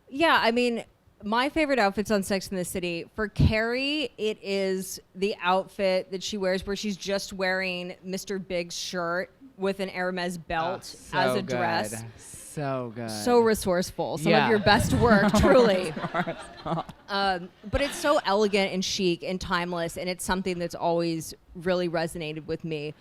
Yeah, I mean, my favorite outfits on Sex and the City, for Carrie, it is the outfit that she wears where she's just wearing Mr. Big's shirt with an Hermes belt as a dress. So good. So resourceful. Some of your best work, truly. But it's so elegant and chic and timeless, and it's something that's always really resonated with me.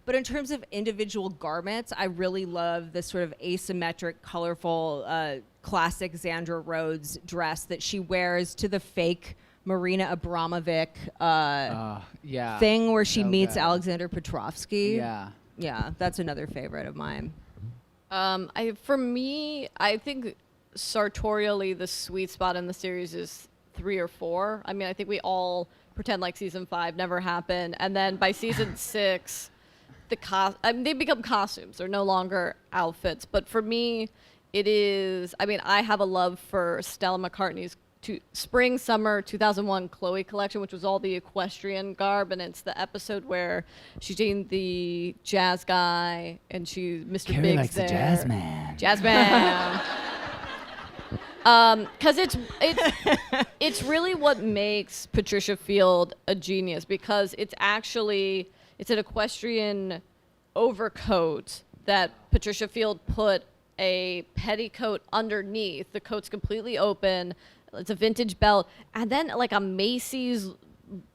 But in terms of individual garments, I really love this sort of asymmetric, colorful, classic Xandra Rhodes dress that she wears to the fake Marina Abramovic thing where she meets good. Alexander Petrovsky. Yeah. Yeah, that's another favorite of mine. For me, I think sartorially the sweet spot in the series is 3 or 4. I mean, I think we all pretend like season 5 never happened, and then by season 6, they become costumes. They're no longer outfits. But for me, it is. I mean, I have a love for Stella McCartney's spring summer 2001 Chloe collection, which was all the equestrian garb, and it's the episode where she's dating the jazz guy and Mr. Carrie Biggs likes there. the jazz man. Jazz man. Because it's really what makes Patricia Field a genius, because it's an equestrian overcoat that Patricia Field put a petticoat underneath. The coat's completely open. It's a vintage belt, and then like a Macy's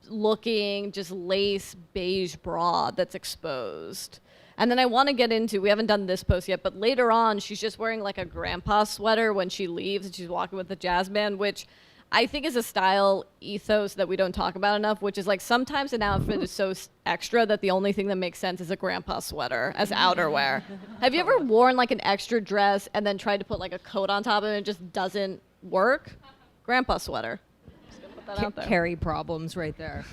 looking just lace beige bra that's exposed. And then I want to get into, we haven't done this post yet, but later on she's just wearing like a grandpa sweater when she leaves and she's walking with the jazz band, which I think is a style ethos that we don't talk about enough, which is like sometimes an outfit is so extra that the only thing that makes sense is a grandpa sweater as outerwear. Have you ever worn like an extra dress and then tried to put like a coat on top of it and it just doesn't work? Grandpa sweater. Just gonna put that out there. Carrie problems right there.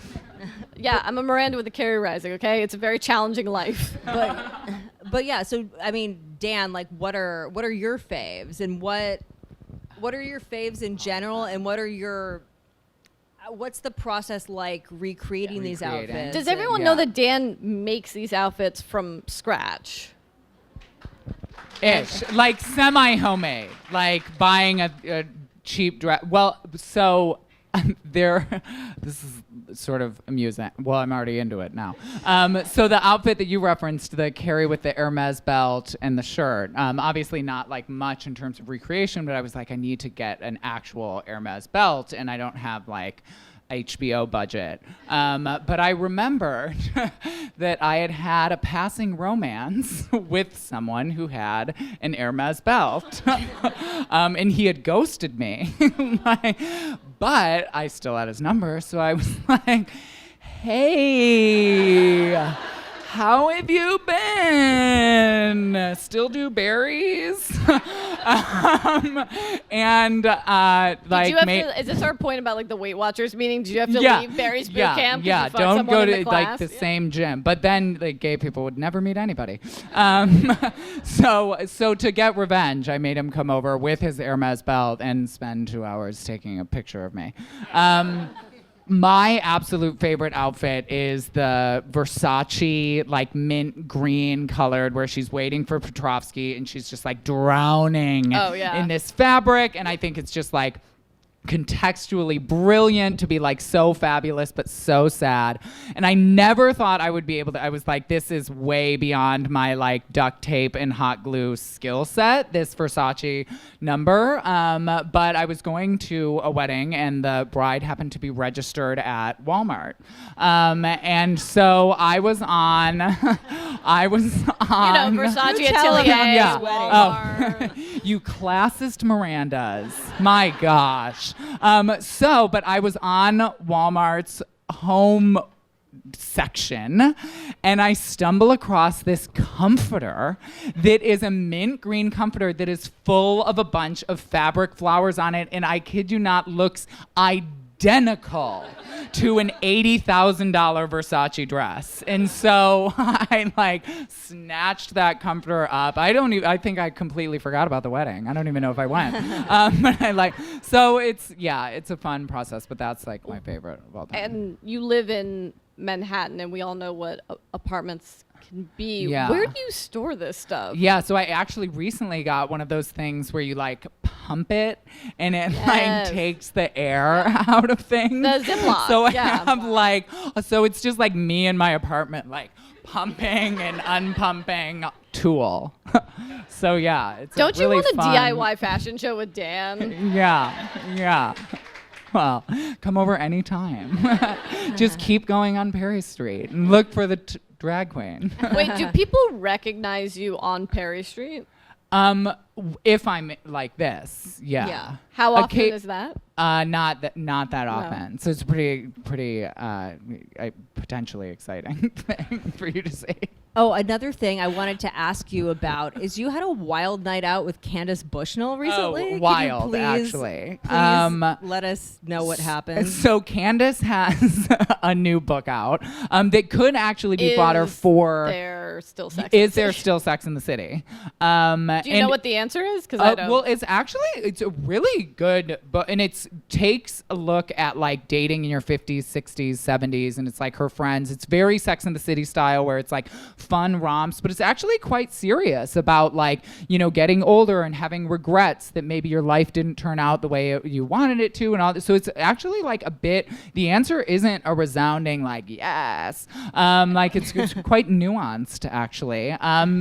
Yeah, I'm a Miranda with a Carrie rising, okay? It's a very challenging life. But yeah, so I mean, Dan, like what are your faves, and what are your faves in general, and what's the process like recreating these recreating. outfits? Does everyone know that Dan makes these outfits from scratch? Ish, like semi-homemade, like buying a cheap dress. Well, so this is sort of amusing. Well, I'm already into it now. So the outfit that you referenced, the Carrie with the Hermes belt and the shirt, obviously not like much in terms of recreation, but I was like, I need to get an actual Hermes belt, and I don't have like HBO budget. But I remembered that I had a passing romance with someone who had an Hermes belt. And he had ghosted me. But I still had his number, so I was like, hey, how have you been? Still do berries? And like, is this our point about like the Weight Watchers meeting? Did you have to leave Barry's boot camp? Yeah, don't go to like the same gym. But then like gay people would never meet anybody. So to get revenge, I made him come over with his Hermes belt and spend 2 hours taking a picture of me. My absolute favorite outfit is the Versace, like mint green colored, where she's waiting for Petrovsky and she's just like drowning in this fabric. And I think it's just like contextually brilliant to be like so fabulous but so sad. And I never thought I would be able to. I was like, this is way beyond my like duct tape and hot glue skill set, this Versace number. But I was going to a wedding and the bride happened to be registered at Walmart. And so I was on Versace Atelier, Walmart. You classist Mirandas. My gosh. But I was on Walmart's home section and I stumble across this comforter that is a mint green comforter that is full of a bunch of fabric flowers on it, and I kid you not, looks identical to an $80,000 Versace dress. And so I like snatched that comforter up. I think I completely forgot about the wedding. I don't even know if I went. So it's a fun process, but that's like my favorite of all time. And you live in Manhattan, and we all know what apartments can be. Yeah. Where do you store this stuff? Yeah, so I actually recently got one of those things where you like pump it and it like takes the air out of things. The Ziploc. So I have so it's just like me in my apartment like pumping and unpumping Tool. So yeah, it's Don't a really you want a fun DIY fashion show with Dan? Yeah. Well, come over anytime. Just keep going on Perry Street and look for the drag queen. Wait, do people recognize you on Perry Street? If I'm like this, yeah. How often is that? Not that often. So it's pretty potentially exciting thing for you to say. Oh, another thing I wanted to ask you about is you had a wild night out with Candace Bushnell recently. Oh, wild, actually. Please let us know what happened. So Candace has a new book out that could actually be fodder for. Is there still Sex in the City? Do you know what the answer is? Because I don't. Well, it's a really good book, and it takes a look at like dating in your 50s, 60s, 70s, and it's like her friends. It's very Sex in the City style, where it's like fun romps, but it's actually quite serious about like, getting older and having regrets that maybe your life didn't turn out the way you wanted it to and all that. So it's actually like the answer isn't a resounding like yes. Like it's quite nuanced actually.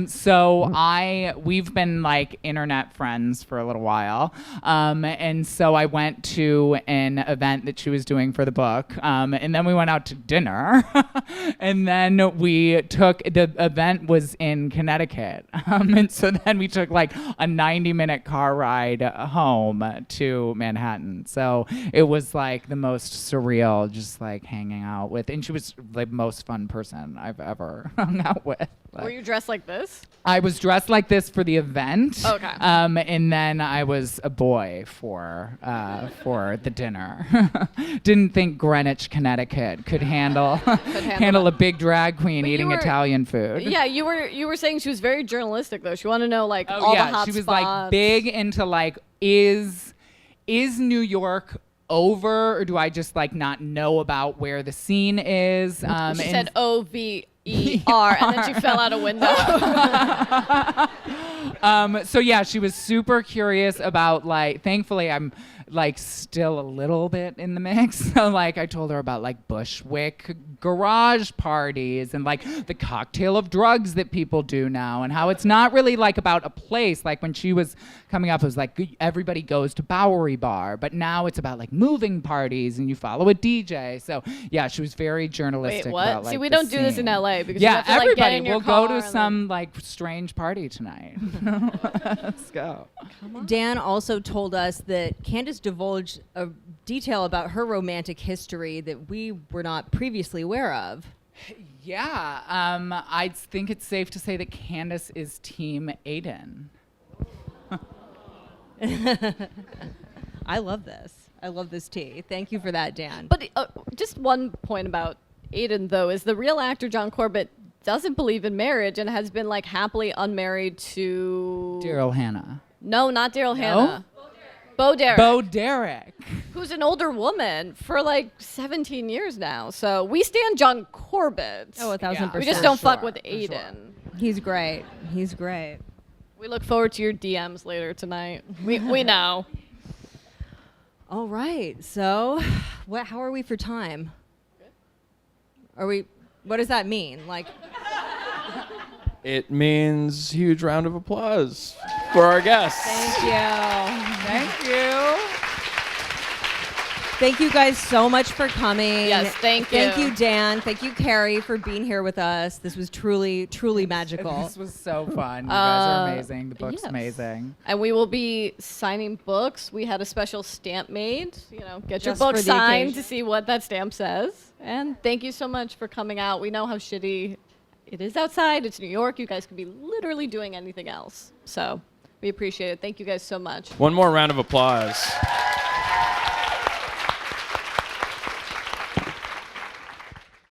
So we've been like internet friends for a little while. And so I went to an event that she was doing for the book. And then we went out to dinner and then we took the event was in Connecticut. And so then we took like a 90-minute car ride home to Manhattan. So it was like the most surreal, just like hanging out with, and she was the most fun person I've ever hung out with. Were you dressed like this? I was dressed like this for the event. Okay. And then I was a boy for the dinner. Didn't think Greenwich, Connecticut could handle a big drag queen eating Italian food. Yeah, you were saying she was very journalistic though. She wanted to know like all the hot she was spots. like big into like is New York over, or do I just like not know about where the scene is? She said OVER, and then she fell out a window. So yeah, she was super curious about like, thankfully I'm like still a little bit in the mix. So like I told her about like Bushwick garage parties and like the cocktail of drugs that people do now, and how it's not really like about a place. Like when she was coming up, it was like everybody goes to Bowery Bar, but now it's about like moving parties and you follow a DJ. So yeah, she was very journalistic. Wait, what? About, like, see, we don't do this in LA because yeah, you have to, like, everybody get in your will go car to some like strange party tonight. Let's go. Dan also told us that Candace divulged a detail about her romantic history that we were not previously aware of. Yeah, I think it's safe to say that Candace is Team Aiden. I love this. I love this tea. Thank you for that, Dan. But just one point about Aiden, though, is the real actor John Corbett doesn't believe in marriage and has been like happily unmarried to Daryl Hannah. No, not Daryl Hannah. Bo Derek. Bo Derek. Who's an older woman for like 17 years now. So we stand John Corbett. Oh, 1,000%. We just don't fuck with Aiden. He's great. He's great. We look forward to your DMs later tonight. We know. All right. So, how are we for time? Are we? What does that mean? Like, It means huge round of applause for our guests. thank you. Thank you. Thank you guys so much for coming. Yes, thank you. Thank you, Dan. Thank you, Carrie, for being here with us. This was truly, truly magical. This was so fun. You guys are amazing. The book's yes. amazing. And we will be signing books. We had a special stamp made. Get your Just book for the signed occasion. to see what that stamp says. And thank you so much for coming out. We know how shitty it is outside. It's New York. You guys could be literally doing anything else. So we appreciate it. Thank you guys so much. One more round of applause.